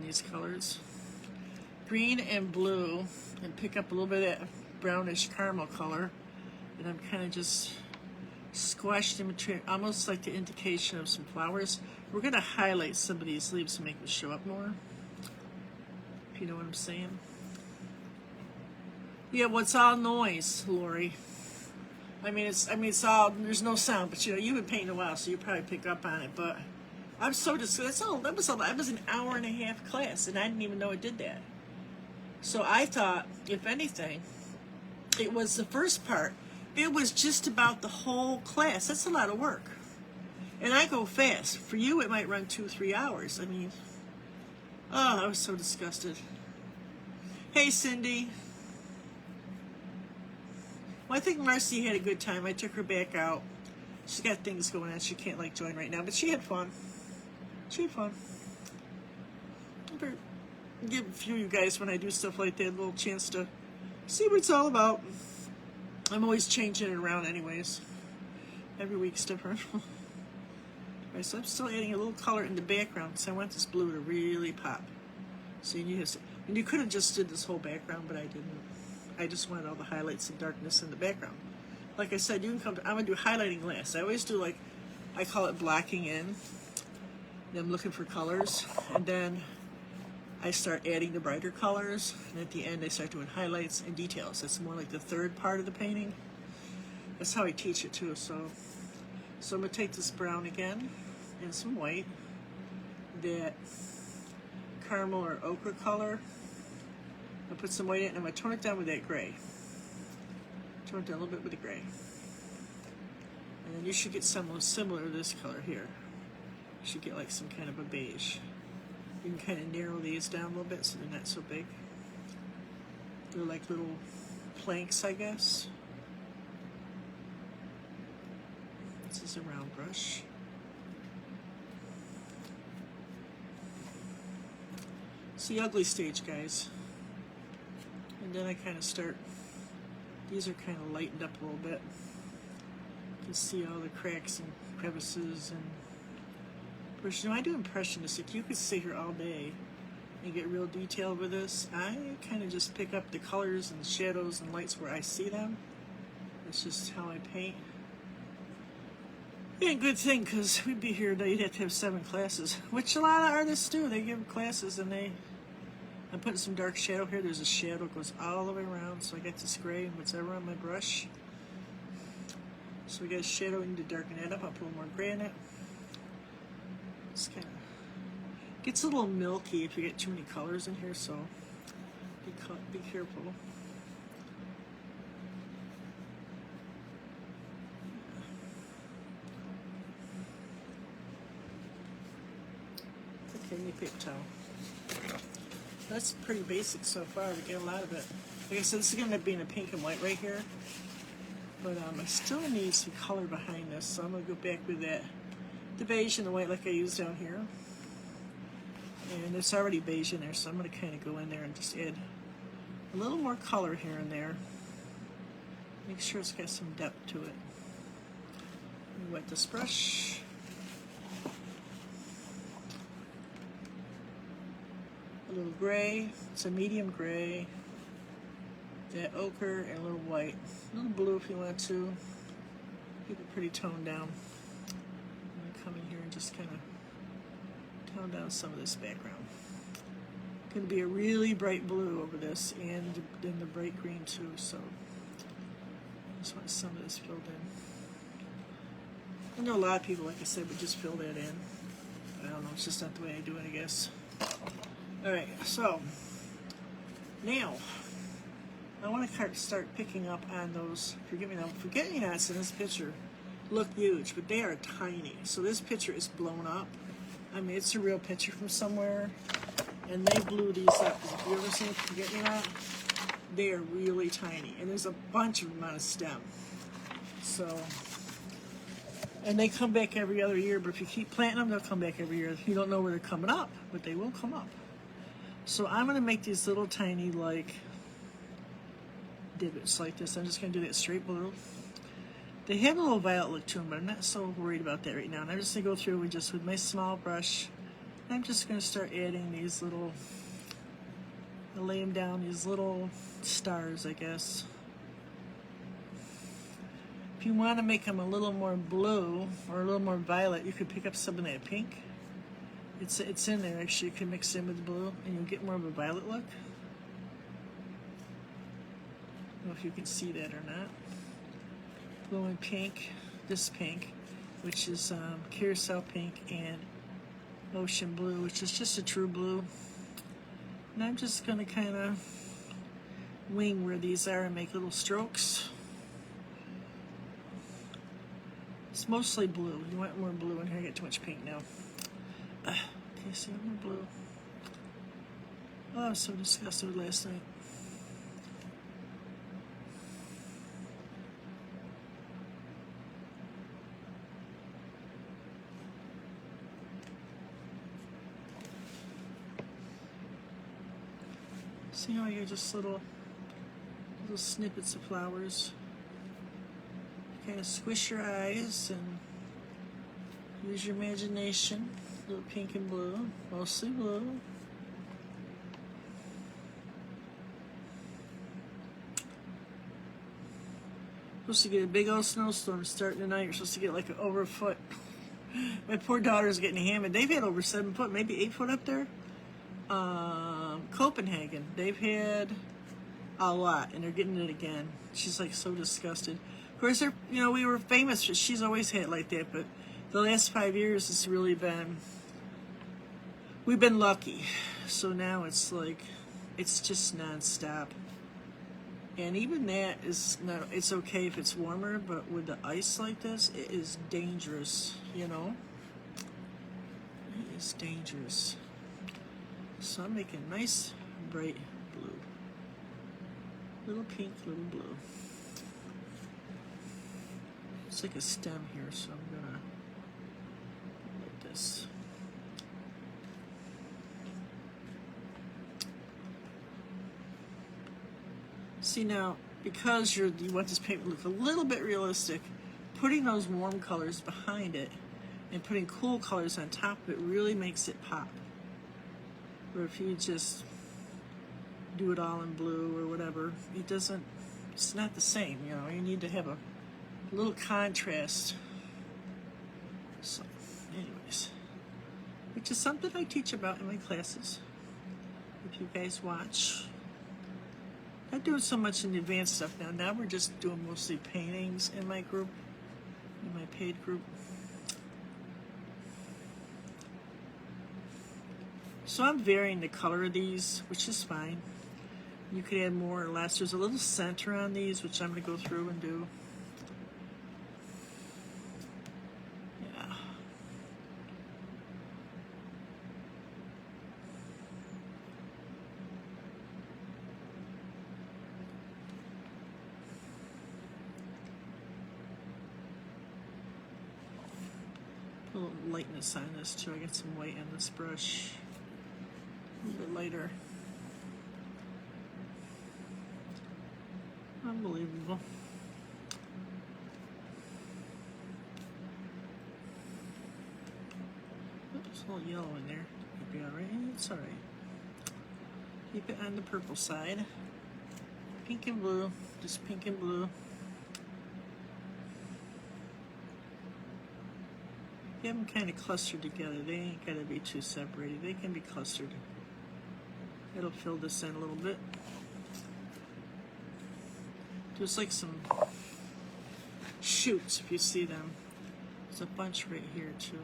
these colors. Green and blue, and pick up a little bit of that brownish caramel color. And I'm kind of just squashed in between, almost like the indication of some flowers. We're going to highlight some of these leaves to make them show up more, if you know what I'm saying. Yeah, well, it's all noise, Lori. I mean, it's all, there's no sound, but you know, you've been painting a while, so you probably pick up on it, but I'm so disgusted. That was an hour and a half class, and I didn't even know it did that. So I thought, if anything, it was the first part. It was just about the whole class. That's a lot of work. And I go fast. For you, it might run 2-3 hours. I mean, oh, I was so disgusted. Hey, Cindy. Well, I think Marcy had a good time. I took her back out. She's got things going on. She can't, like, join right now, but she had fun. She had fun. I better give a few of you guys, when I do stuff like that, a little chance to see what it's all about. I'm always changing it around anyways. Every week's different. Right, so I'm still adding a little color in the background because I want this blue to really pop. So you could have just did this whole background, but I didn't. I just wanted all the highlights and darkness in the background. like I said, you can come to, I'm gonna do highlighting last. I always do, like, I call it blocking in. Then I'm looking for colors, and then I start adding the brighter colors, and at the end I start doing highlights and details. That's more like the third part of the painting. That's how I teach it too. So I'm gonna take this brown again and some white, that caramel or ochre color. I'll put some white in, and I'm gonna tone it down with that gray. Tone it down a little bit with the gray. And then you should get something similar to this color here. You should get like some kind of a beige. You can kind of narrow these down a little bit so they're not so big. They're like little planks, I guess. This is a round brush. It's the ugly stage, guys. And then I kind of start, these are kind of lightened up a little bit. You can see all the cracks and crevices and brushes. You know, I do impressionistic. You could sit here all day and get real detailed with this. I kind of just pick up the colors and shadows and lights where I see them. That's just how I paint. Yeah, good thing, because we'd be here today, you'd have to have 7 classes, which a lot of artists do. They give classes, and I'm putting some dark shadow here. There's a shadow that goes all the way around, so I got this gray and whatever on my brush. So we got a shadow, we need to darken that up. I'll put a little more gray in it. It's kind of gets a little milky if you get too many colors in here, so be careful. Okay, new paper towel. That's pretty basic so far. We get a lot of it. Like I said, this is going to end up being a pink and white right here. But I still need some color behind this, so I'm going to go back with that, the beige and the white like I used down here. And it's already beige in there, so I'm going to kind of go in there and just add a little more color here and there. Make sure it's got some depth to it. Wet this brush. A little gray, it's a medium gray, that ochre, and a little white. A little blue if you want to. Keep it pretty toned down. I'm going to come in here and just kind of tone down some of this background. Going to be a really bright blue over this, and then the bright green too, so I just want some of this filled in. I know a lot of people, like I said, would just fill that in. I don't know, it's just not the way I do it, I guess. Alright, so now I want to start picking up on those forget-me-nots in this picture look huge, but they are tiny. So this picture is blown up. I mean, it's a real picture from somewhere, and they blew these up. If you ever seen forget-me-not, they are really tiny, and there's a bunch of them on a stem. So, and they come back every other year, but if you keep planting them, they'll come back every year. You don't know where they're coming up, but they will come up. So I'm going to make these little tiny, like, divots like this. I'm just going to do that straight blue. They have a little violet look to them, but I'm not so worried about that right now. And I'm just going to go through with my small brush. And I'm just going to start adding these little, I'll lay them down, these little stars, I guess. If you want to make them a little more blue or a little more violet, you could pick up some of that pink. It's in there, actually. You can mix it in with the blue, and you'll get more of a violet look. I don't know if you can see that or not. Blue and pink, this pink, which is carousel pink, and ocean blue, which is just a true blue. And I'm just going to kind of wing where these are and make little strokes. It's mostly blue. You want more blue in here. I get too much pink now. Okay, see, more blue. Oh, I was so disgusted last night. See how you're just little snippets of flowers. Kind of squish your eyes and use your imagination. A little pink and blue, mostly blue. Supposed to get a big old snowstorm starting tonight. You're supposed to get like over a foot. My poor daughter's getting hammered. They've had over 7 foot, maybe 8 foot up there. Copenhagen, they've had a lot, and they're getting it again. She's like so disgusted. Of course, they're, you know, we were famous. She's always had it like that, but the last 5 years it's really been. We've been lucky, so now it's like it's just nonstop. And even that is not, it's okay if it's warmer, but with the ice like this, it is dangerous, you know? It is dangerous. So I'm making a nice, bright blue. Little pink, little blue. It's like a stem here, so I'm gonna, like this. See now, because you want this paint to look a little bit realistic, putting those warm colors behind it and putting cool colors on top of it really makes it pop. Or if you just do it all in blue or whatever, it doesn't, it's not the same, you know, you need to have a little contrast. So, anyways, which is something I teach about in my classes, if you guys watch. Not doing so much in the advanced stuff now. Now we're just doing mostly paintings in my group, in my paid group. So I'm varying the color of these, which is fine. You could add more or less. There's a little center on these, which I'm going to go through and do. Yeah. A little lightness on this too. I got some white on this brush. A little bit lighter. Unbelievable. There's a little yellow in there. It'll be alright. It's alright. Keep it on the purple side. Pink and blue. Just pink and blue. You have them kind of clustered together. They ain't got to be too separated. They can be clustered. It'll fill this in a little bit. There's like some shoots, if you see them. There's a bunch right here, too.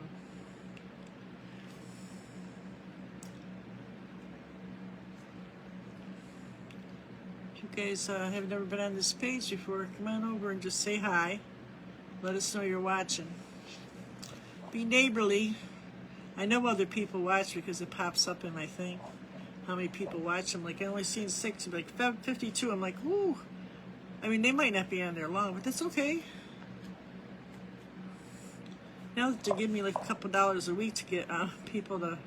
If you guys have never been on this page before, come on over and just say hi. Let us know you're watching. Be neighborly. I know other people watch because it pops up in my thing. How many people watch? I'm like, I only seen 6, like 52. I'm like, whoo. I mean, they might not be on there long, but that's okay. Now that they give me like a couple dollars a week to get people to,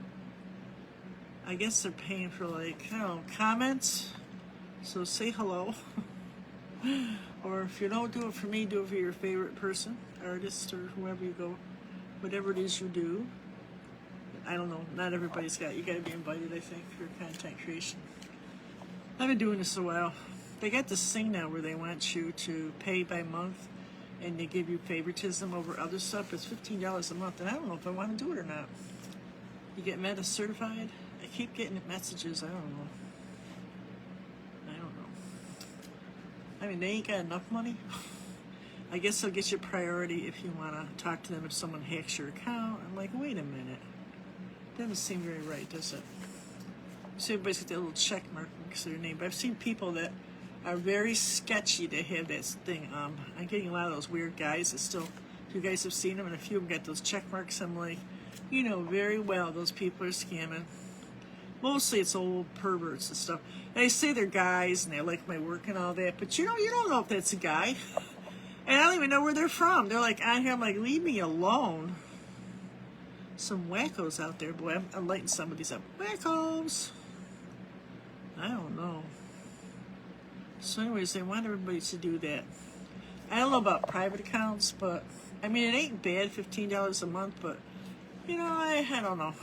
I guess they're paying for like, I don't know, comments. So say hello. Or if you don't do it for me, do it for your favorite person, artist, or whoever you go. Whatever it is you do. I don't know, not everybody's got, you gotta be invited, I think, for content creation. I've been doing this a while. They got this thing now where they want you to pay by month and they give you favoritism over other stuff. It's $15 a month, and I don't know if I want to do it or not. You get Meta certified? I keep getting messages, I don't know. I mean, they ain't got enough money. I guess they'll get you priority if you want to talk to them if someone hacks your account. I'm like, wait a minute. Doesn't seem very right, does it? So everybody's got that little check mark next to their name. But I've seen people that are very sketchy that have that thing. I'm getting a lot of those weird guys that still, if you guys have seen them, and a few of them got those check marks. I'm like, you know very well those people are scamming. Mostly it's old perverts and stuff. And they say they're guys and they like my work and all that, but you don't know if that's a guy. And I don't even know where they're from. They're like on here. I'm like, leave me alone. Some wackos out there, boy. I'm lighting some of these up. Wackos. I don't know. So anyways, they want everybody to do that. I don't know about private accounts, but I mean, it ain't bad, $15 a month, but you know, I don't know.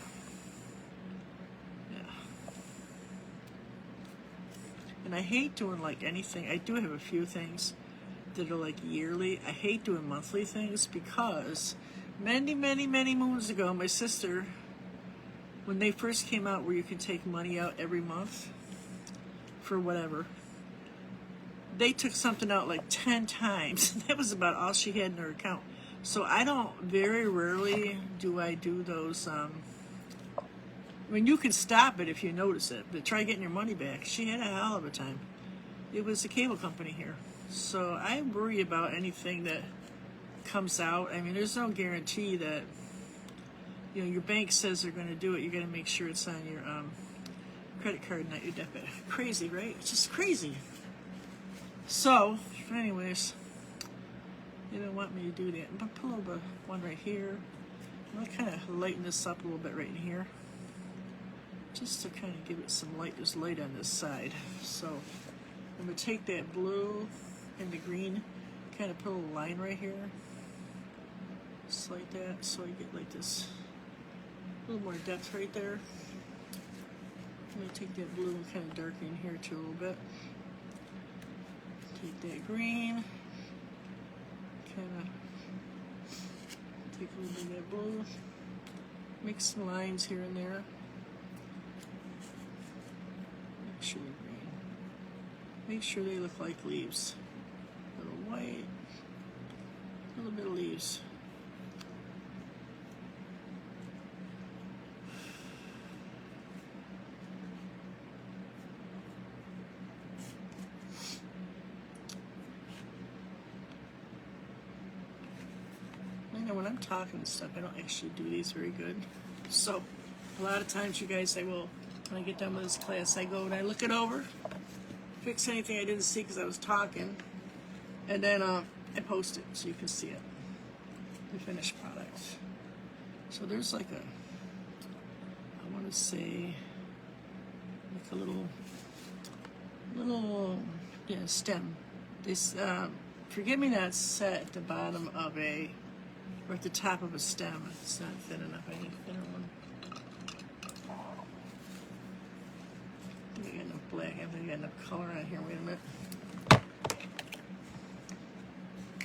Yeah. And I hate doing like anything. I do have a few things. that are like yearly. I hate doing monthly things because many, many, many moons ago, my sister, when they first came out where you can take money out every month for whatever, they took something out like 10 times. That was about all she had in her account. So I don't, very rarely do I do those, I mean, you can stop it if you notice it, but try getting your money back. She had a hell of a time. It was a cable company here. So I worry about anything that comes out. I mean, there's no guarantee that, you know, your bank says they're going to do it. You got to make sure it's on your credit card, not your debit. Crazy, right? It's just crazy. So, anyways, they don't want me to do that. But put a little bit, one right here. I'm going to kind of lighten this up a little bit right in here, just to kind of give it some light. There's light on this side. So I'm going to take that blue and the green, kind of put a little line right here, just like that, so I get like this, a little more depth right there. I'm going to take that blue and kind of darken here too a little bit. Take that green, kind of take a little bit of that blue, make some lines here and there. Make sure they're green. Make sure they look like leaves. A little white, a little bit of leaves. I know when I'm talking and stuff, I don't actually do these very good. So a lot of times you guys, when I get done with this class, I go and I look it over, fix anything I didn't see because I was talking, and then I post it so you can see it, the finished product. So there's like a, I want to say, like a little stem. This forget-me-nots set at the bottom of a, or at the top of a stem. It's not thin enough. I need a thinner one. I think I got enough black. I think I got enough color on here. Wait a minute.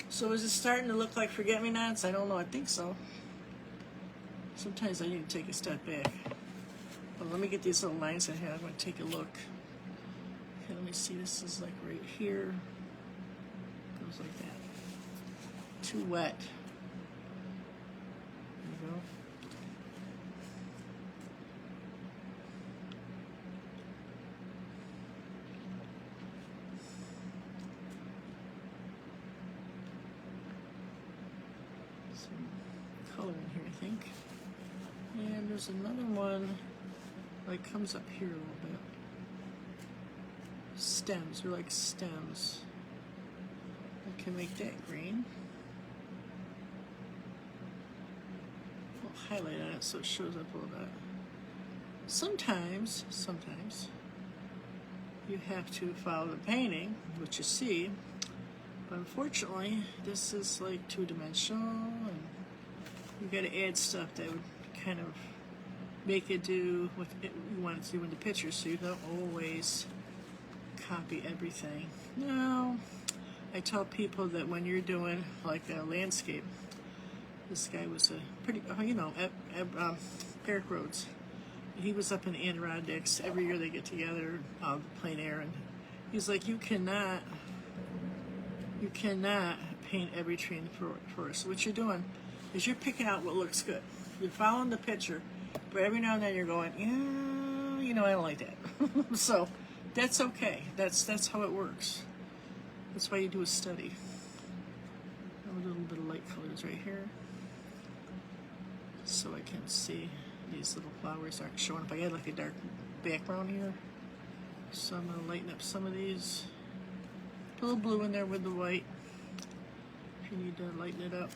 So is it starting to look like forget-me-nots? I don't know. I think so. Sometimes I need to take a step back. Well, let me get these little lines I have. I'm going to take a look. Okay, let me see. This is like right here. Goes like that. Too wet. There we go. Color in here, I think. And there's another one like comes up here a little bit. Stems, they're like stems. I can make that green. I'll highlight on it so it shows up a little bit. Sometimes you have to follow the painting, which you see. But unfortunately, this is like two-dimensional, and you got to add stuff that would kind of make it do what you want it to do in the picture, so you don't always copy everything. No, I tell people that when you're doing like a landscape, this guy was a pretty, Eric Rhodes. He was up in the Adirondacks. Every year they get together, plein air, and he's like, you cannot paint every tree in the forest. What you're doing is you're picking out what looks good. You're following the picture, but every now and then you're going, yeah, I don't like that. So that's okay. That's how it works. That's why you do a study. A little bit of light colors right here, so I can see these little flowers aren't showing up. I got like a dark background here, so I'm gonna lighten up some of these. Put a little blue in there with the white if you need to lighten it up.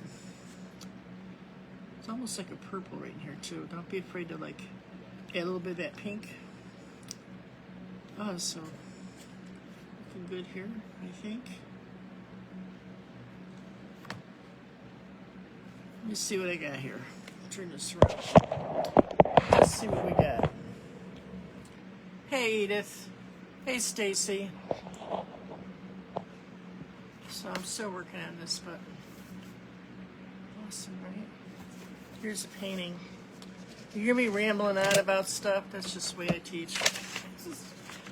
It's almost like a purple right in here too. Don't be afraid to like add a little bit of that pink. Oh, so looking good here, I think. Let me see what I got here. Turn this around. Let's see what we got. Hey Edith. Hey Stacy. So So I'm still working on this, but awesome, right? Here's a painting. You hear me rambling on about stuff? That's just the way I teach.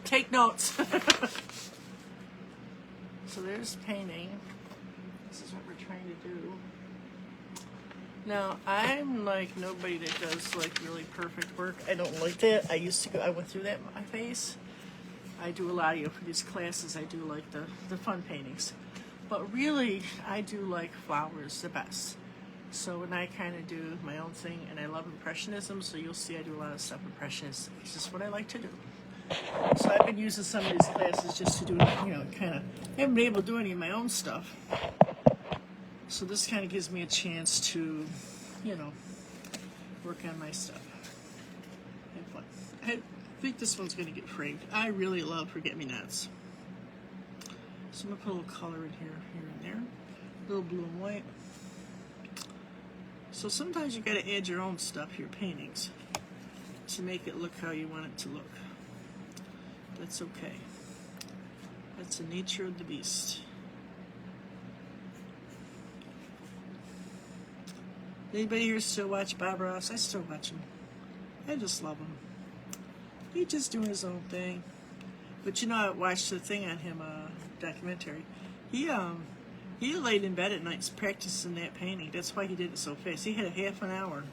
Take notes. So there's painting. This is what we're trying to do. Now, I'm like nobody that does like really perfect work. I don't like that. I went through that in my face. I do a lot of, for these classes, I do like the fun paintings. But really, I do like flowers the best. So when I kind of do my own thing, and I love Impressionism, so you'll see I do a lot of stuff Impressionist. It's just what I like to do. So I've been using some of these classes just to do, kind of, I haven't been able to do any of my own stuff. So this kind of gives me a chance to, work on my stuff. Have fun. I think this one's going to get framed. I really love Forget-Me-Nots. So I'm going to put a little color in here and there. A little blue and white. So sometimes you got to add your own stuff, your paintings, to make it look how you want it to look. That's okay. That's the nature of the beast. Anybody here still watch Bob Ross? I still watch him. I just love him. He's just doing his own thing. But I watched the thing on him, documentary. He laid in bed at nights practicing that painting. That's why he did it so fast. He had a half an hour.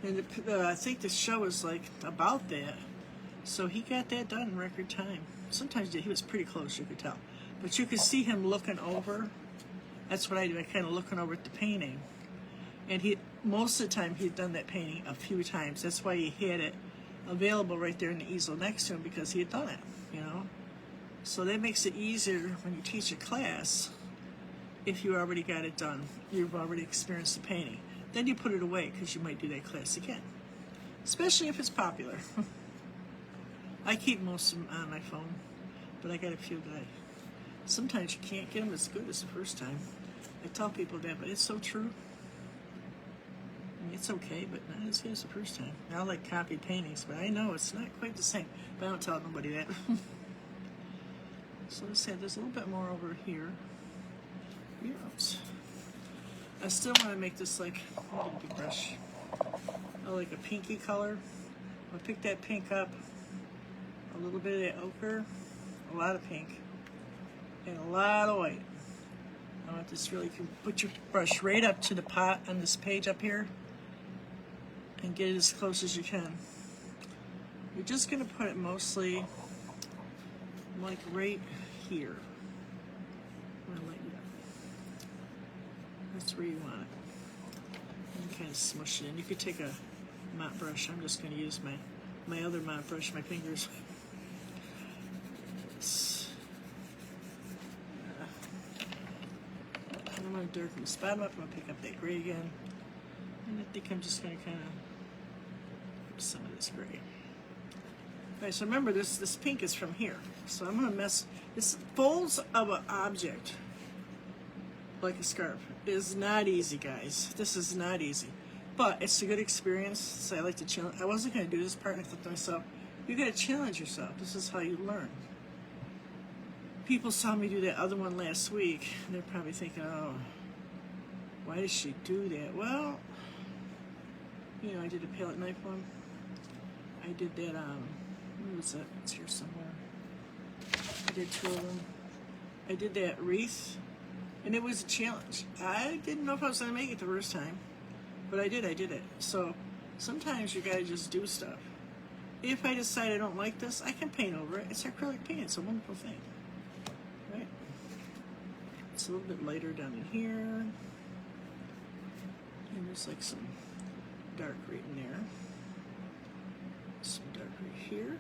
And I think the show was like about that. So he got that done in record time. Sometimes he was pretty close, you could tell. But you could see him looking over. That's what I do. I kind of looking over at the painting. And most of the time he'd done that painting a few times. That's why he had it available right there in the easel next to him, because he had done it, So that makes it easier when you teach a class if you already got it done. You've already experienced the painting. Then you put it away because you might do that class again, especially if it's popular. I keep most of them on my phone, but I got a few that sometimes you can't get them as good as the first time. I tell people that, but it's so true. It's okay, but not as good as the first time. I like copy paintings, but I know it's not quite the same. But I don't tell nobody that. So let's say there's a little bit more over here. I still want to make this like a big brush. I like a pinky color. I'll pick that pink up, a little bit of that ochre, a lot of pink, and a lot of white. I want this really, you can put your brush right up to the pot on this page up here and get it as close as you can. You're just going to put it mostly like right here. I'm gonna lighten it up. That's where you want it. And kind of smush it in. You could take a mop brush. I'm just going to use my other mop brush, my fingers. I'm going to darken this bottom up. I'm going to pick up that gray again. And I think I'm just going to kind of some of this gray. Okay, so remember this pink is from here. So I'm going to this folds of an object like a scarf is not easy, guys. This is not easy. But it's a good experience. So I like to challenge. I wasn't going to do this part, and I thought to myself, you got to challenge yourself. This is how you learn. People saw me do that other one last week, and they're probably thinking, oh, why did she do that? Well, I did a palette knife one. I did that, where was it? It's here somewhere. I did two of them. I did that wreath, and it was a challenge. I didn't know if I was going to make it the first time, but I did it. So sometimes you got to just do stuff. If I decide I don't like this, I can paint over it. It's acrylic paint. It's a wonderful thing. Right? It's a little bit lighter down in here. And there's like some dark right in there. Some dark right here.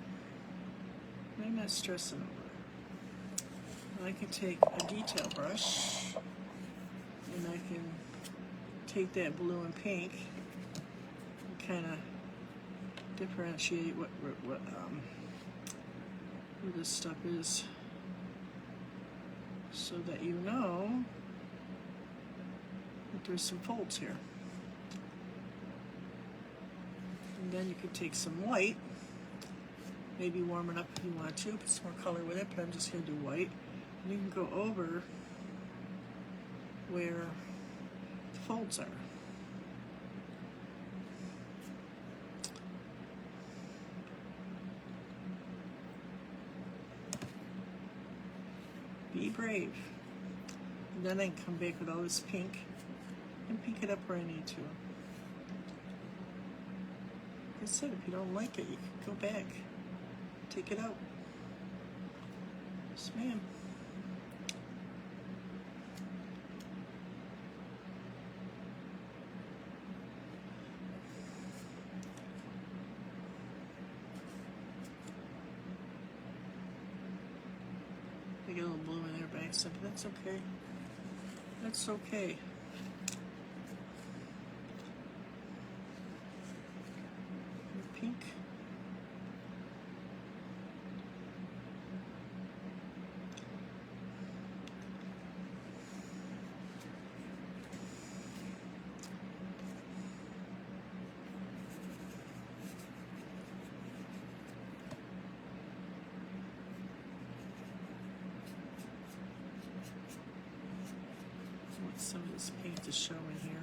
And I'm not stressing over it. I can take a detail brush and I can take that blue and pink and kind of differentiate what this stuff is, so that you know that there's some folds here. And then you could take some white, maybe warm it up if you want to, put some more color with it, but I'm just going to do white. And you can go over where the folds are. Be brave. And then I can come back with all this pink and pink it up where I need to. Like I said, if you don't like it, you can go back, take it out. Yes, ma'am. I get a little blue in there by accident, but that's okay. That's okay. Pink. Some of this paint to show in here.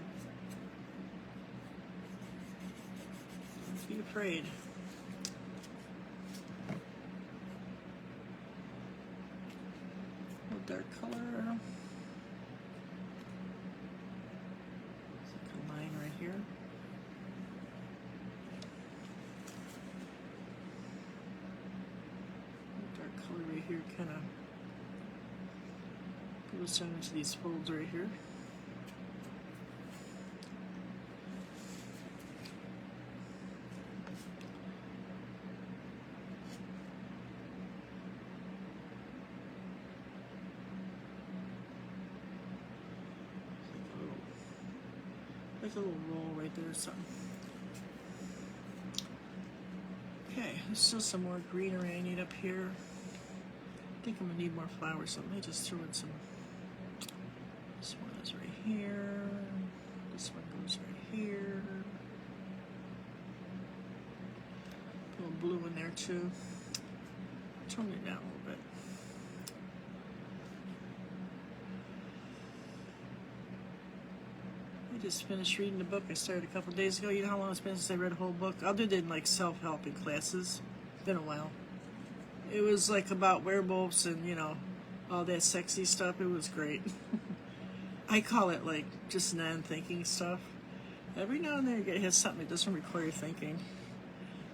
Don't be afraid. A little dark color. It's like a line right here. Dark color right here kind of goes down into these folds right here. Like a little roll right there or something. Okay, there's still some more greenery I need up here. I think I'm gonna need more flowers, so let me just throw in some. This one is right here. This one goes right here. A little blue in there too. Tone it down a little bit. I just finished reading the book I started a couple days ago. You know how long it's been since I read a whole book? Other than like self-helping classes. Been a while. It was like about werewolves and, you know, all that sexy stuff. It was great. I call it like just non-thinking stuff. Every now and then you get something that doesn't require thinking.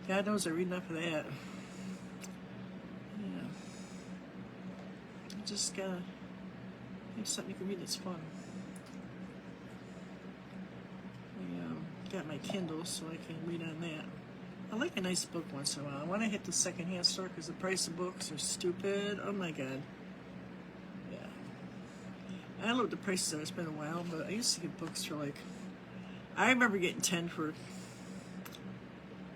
God knows I read enough of that. Yeah. You just gotta have something you can read that's fun. Got my Kindle so I can read on that. I like a nice book once in a while. I want to hit the secondhand store because the price of books are stupid. Oh my god. Yeah. I don't know what the prices are. It's been a while, but I used to get books for like. I remember getting 10 for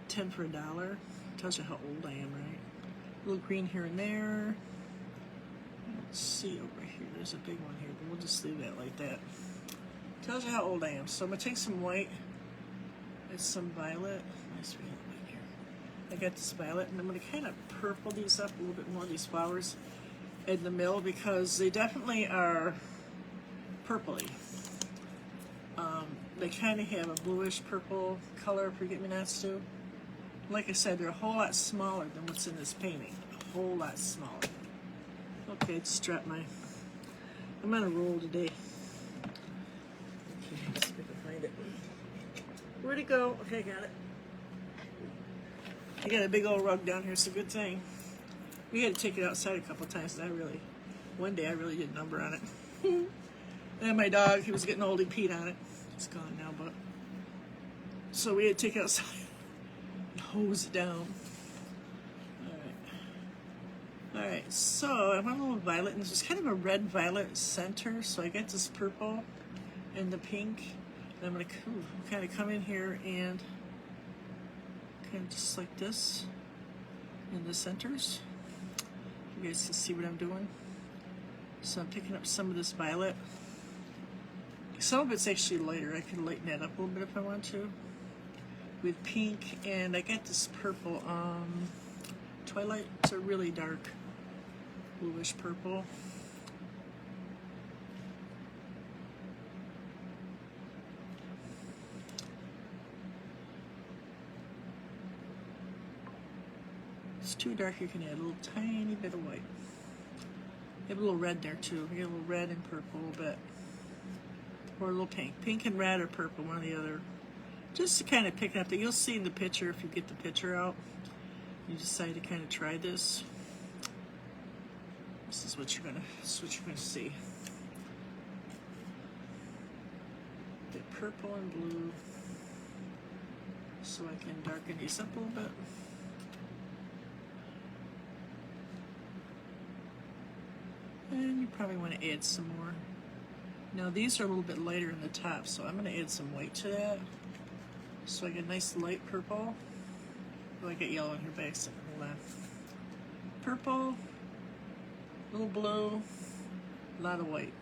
$1. Tells you how old I am, right? A little green here and there. Let's see over here. There's a big one here, but we'll just leave that like that. Tells you how old I am. So I'm gonna take some white. There's some violet. Nice violet right here. I got this violet, and I'm going to kind of purple these up a little bit more, these flowers, in the middle, because they definitely are purpley. They kind of have a bluish purple color, forget-me-nots do. Like I said, they're a whole lot smaller than what's in this painting. A whole lot smaller. Okay, just drop my... I'm on a roll today. Okay, let's see if I can find it. Where'd it go? Okay, I got it. I got a big old rug down here, it's a good thing. We had to take it outside a couple times, and one day I really did a number on it. And my dog, he was getting old, he peed on it. It's gone now, but. So we had to take it outside and hose it down. Alright, so I want a little violet, and this is kind of a red-violet center, so I got this purple and the pink. And I'm going to kind of come in here and kind of just like this in the centers. You guys can see what I'm doing. So I'm picking up some of this violet. Some of it's actually lighter. I can lighten that up a little bit if I want to. With pink, and I got this purple, Twilight. It's a really dark bluish purple. it's too dark, you can add a little tiny bit of white. You have a little red there too. You get a little red and purple a little bit. Or a little pink. Pink and red or purple, one or the other. Just to kind of pick up that. You'll see in the picture if you get the picture out. You decide to kind of try this. This is what you're gonna see. Bit purple and blue. So I can darken these up a little bit. And you probably want to add some more. Now these are a little bit lighter in the top, so I'm going to add some white to that. So I get a nice light purple. Oh, I get yellow in here by accident. Hold on. Purple, a little blue, a lot of white.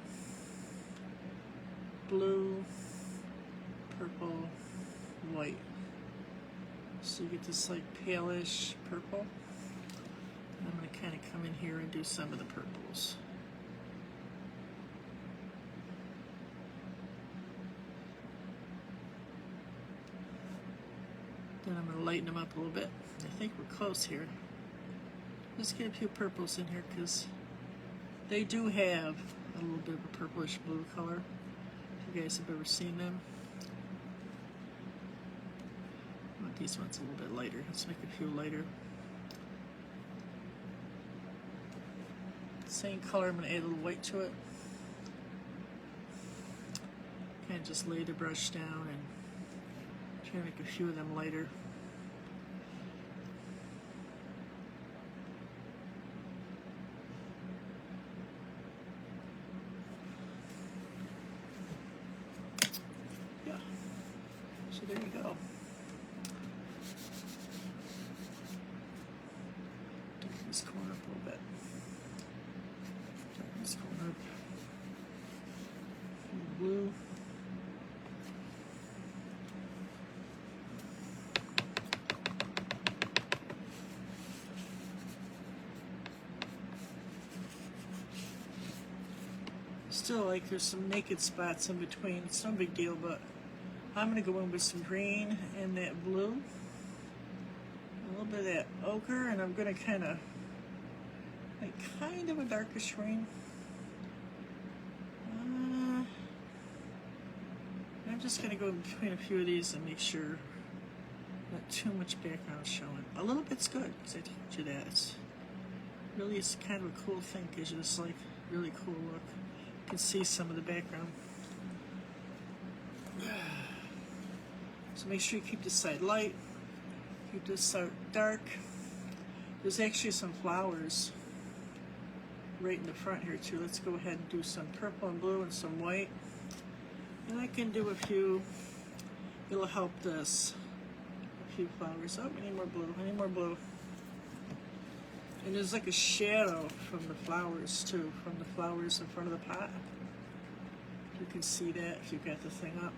Blue, purple, white. So you get this like palish purple. And I'm going to kind of come in here and do some of the purples. Then I'm going to lighten them up a little bit. I think we're close here. Let's get a few purples in here because they do have a little bit of a purplish blue color. If you guys have ever seen them. I want these ones a little bit lighter. Let's make a few lighter. Same color, I'm going to add a little white to it. Kind of just lay the brush down and try to make a few of them lighter. Yeah. So there you go. Darken this corner up a little bit. Darken this corner up. Blue. Still, like, there's some naked spots in between. It's no big deal, but I'm going to go in with some green and that blue. A little bit of that ochre, and I'm going to kind of, like, kind of a darkish green. I'm just going to go in between a few of these and make sure not too much background showing. A little bit's good, because I told you that. It's kind of a cool thing, because it's like really cool look. You can see some of the background. So make sure you keep this side light, keep this side dark. There's actually some flowers right in the front here too. Let's go ahead and do some purple and blue and some white. And I can do a few, it'll help this. A few flowers. Oh, we need more blue, I need more blue. And there's like a shadow from the flowers too, from the flowers in front of the pot. You can see that if you've got the thing up.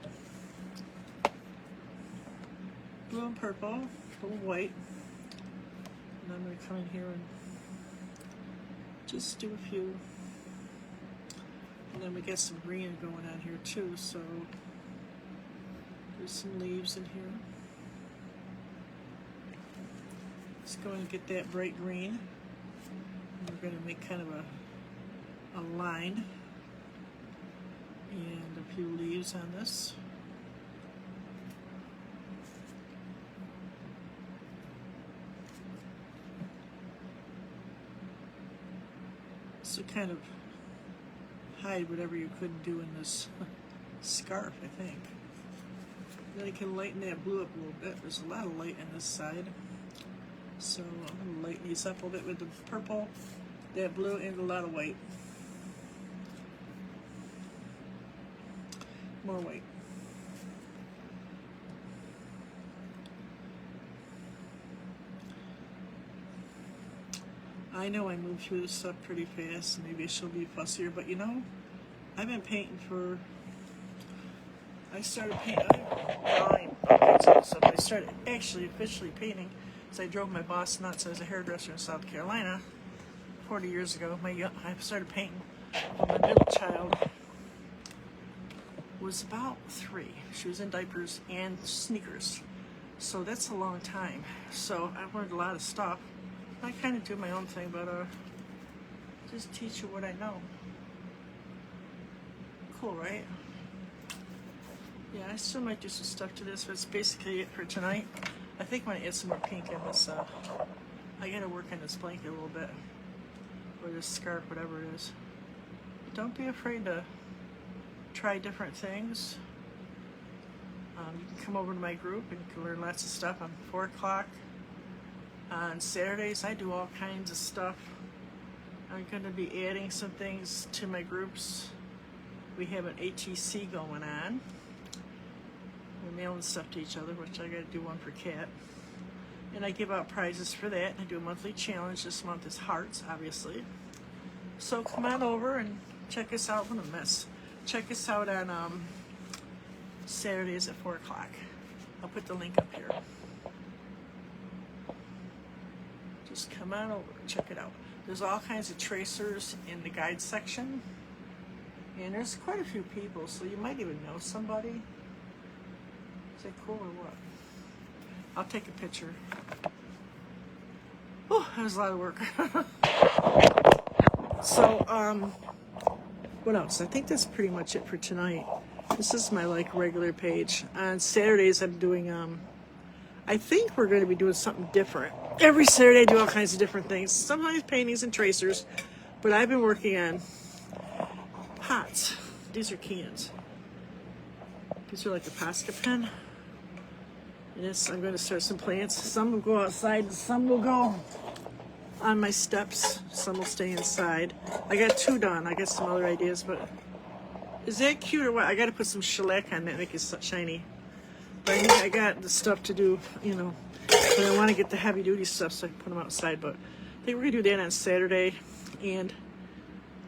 Blue and purple, a little white. And I'm going to come in here and just do a few. And then we get some green going on here too, so there's some leaves in here. Let's go and get that bright green. And we're going to make kind of a line and a few leaves on this. So kind of hide whatever you couldn't do in this scarf, I think. Then you can lighten that blue up a little bit. There's a lot of light on this side. So I'm going to lighten these up a little bit with the purple, that blue, and a lot of white. More white. I know I moved through this stuff pretty fast, and maybe I should be fussier, but you know, I've been painting for, I started painting, I started actually officially painting because I drove my boss nuts. I was a hairdresser in South Carolina 40 years ago. I started painting when my middle child was about 3. She was in diapers and sneakers. So that's a long time. So I learned a lot of stuff. I kind of do my own thing, but just teach you what I know. Cool, right? Yeah, I still might do some stuff to this, but it's basically it for tonight. I think I'm gonna add some more pink in this. I gotta work on this blanket a little bit, or this scarf, whatever it is. But don't be afraid to try different things. You can come over to my group and you can learn lots of stuff on 4 o'clock. On Saturdays, I do all kinds of stuff. I'm going to be adding some things to my groups. We have an ATC going on. We're mailing stuff to each other, which I got to do one for Kat. And I give out prizes for that. And I do a monthly challenge. This month is hearts, obviously. So come on over and check us out. What a mess. Check us out on Saturdays at 4 o'clock. I'll put the link up here. Just come on over and check it out. There's all kinds of tracers in the guide section. And there's quite a few people, so you might even know somebody. Is that cool or what? I'll take a picture. Oh, that was a lot of work. So, what else? I think that's pretty much it for tonight. This is my regular page. On Saturdays I'm doing I think we're going to be doing something different. Every Saturday I do all kinds of different things. Sometimes paintings and tracers, but I've been working on pots. These are cans. These are like a Posca pen. And this, I'm going to start some plants. Some will go outside and some will go on my steps. Some will stay inside. I got 2 done. I got some other ideas, but is that cute or what? I got to put some shellac on that, make it shiny. But I got the stuff to do, you know. But I want to get the heavy duty stuff so I can put them outside. But I think we're going to do that on Saturday. And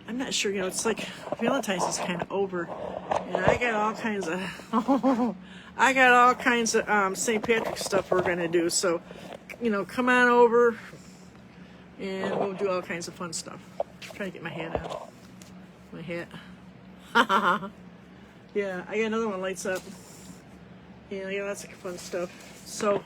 I'm not sure, you know, it's like Valentine's is kind of over. And I got all kinds of, St. Patrick's stuff we're going to do. So, you know, come on over and we'll do all kinds of fun stuff. I'm trying to get my hat out. My hat. Yeah, I got another one lights up. Yeah, I got lots of fun stuff. So,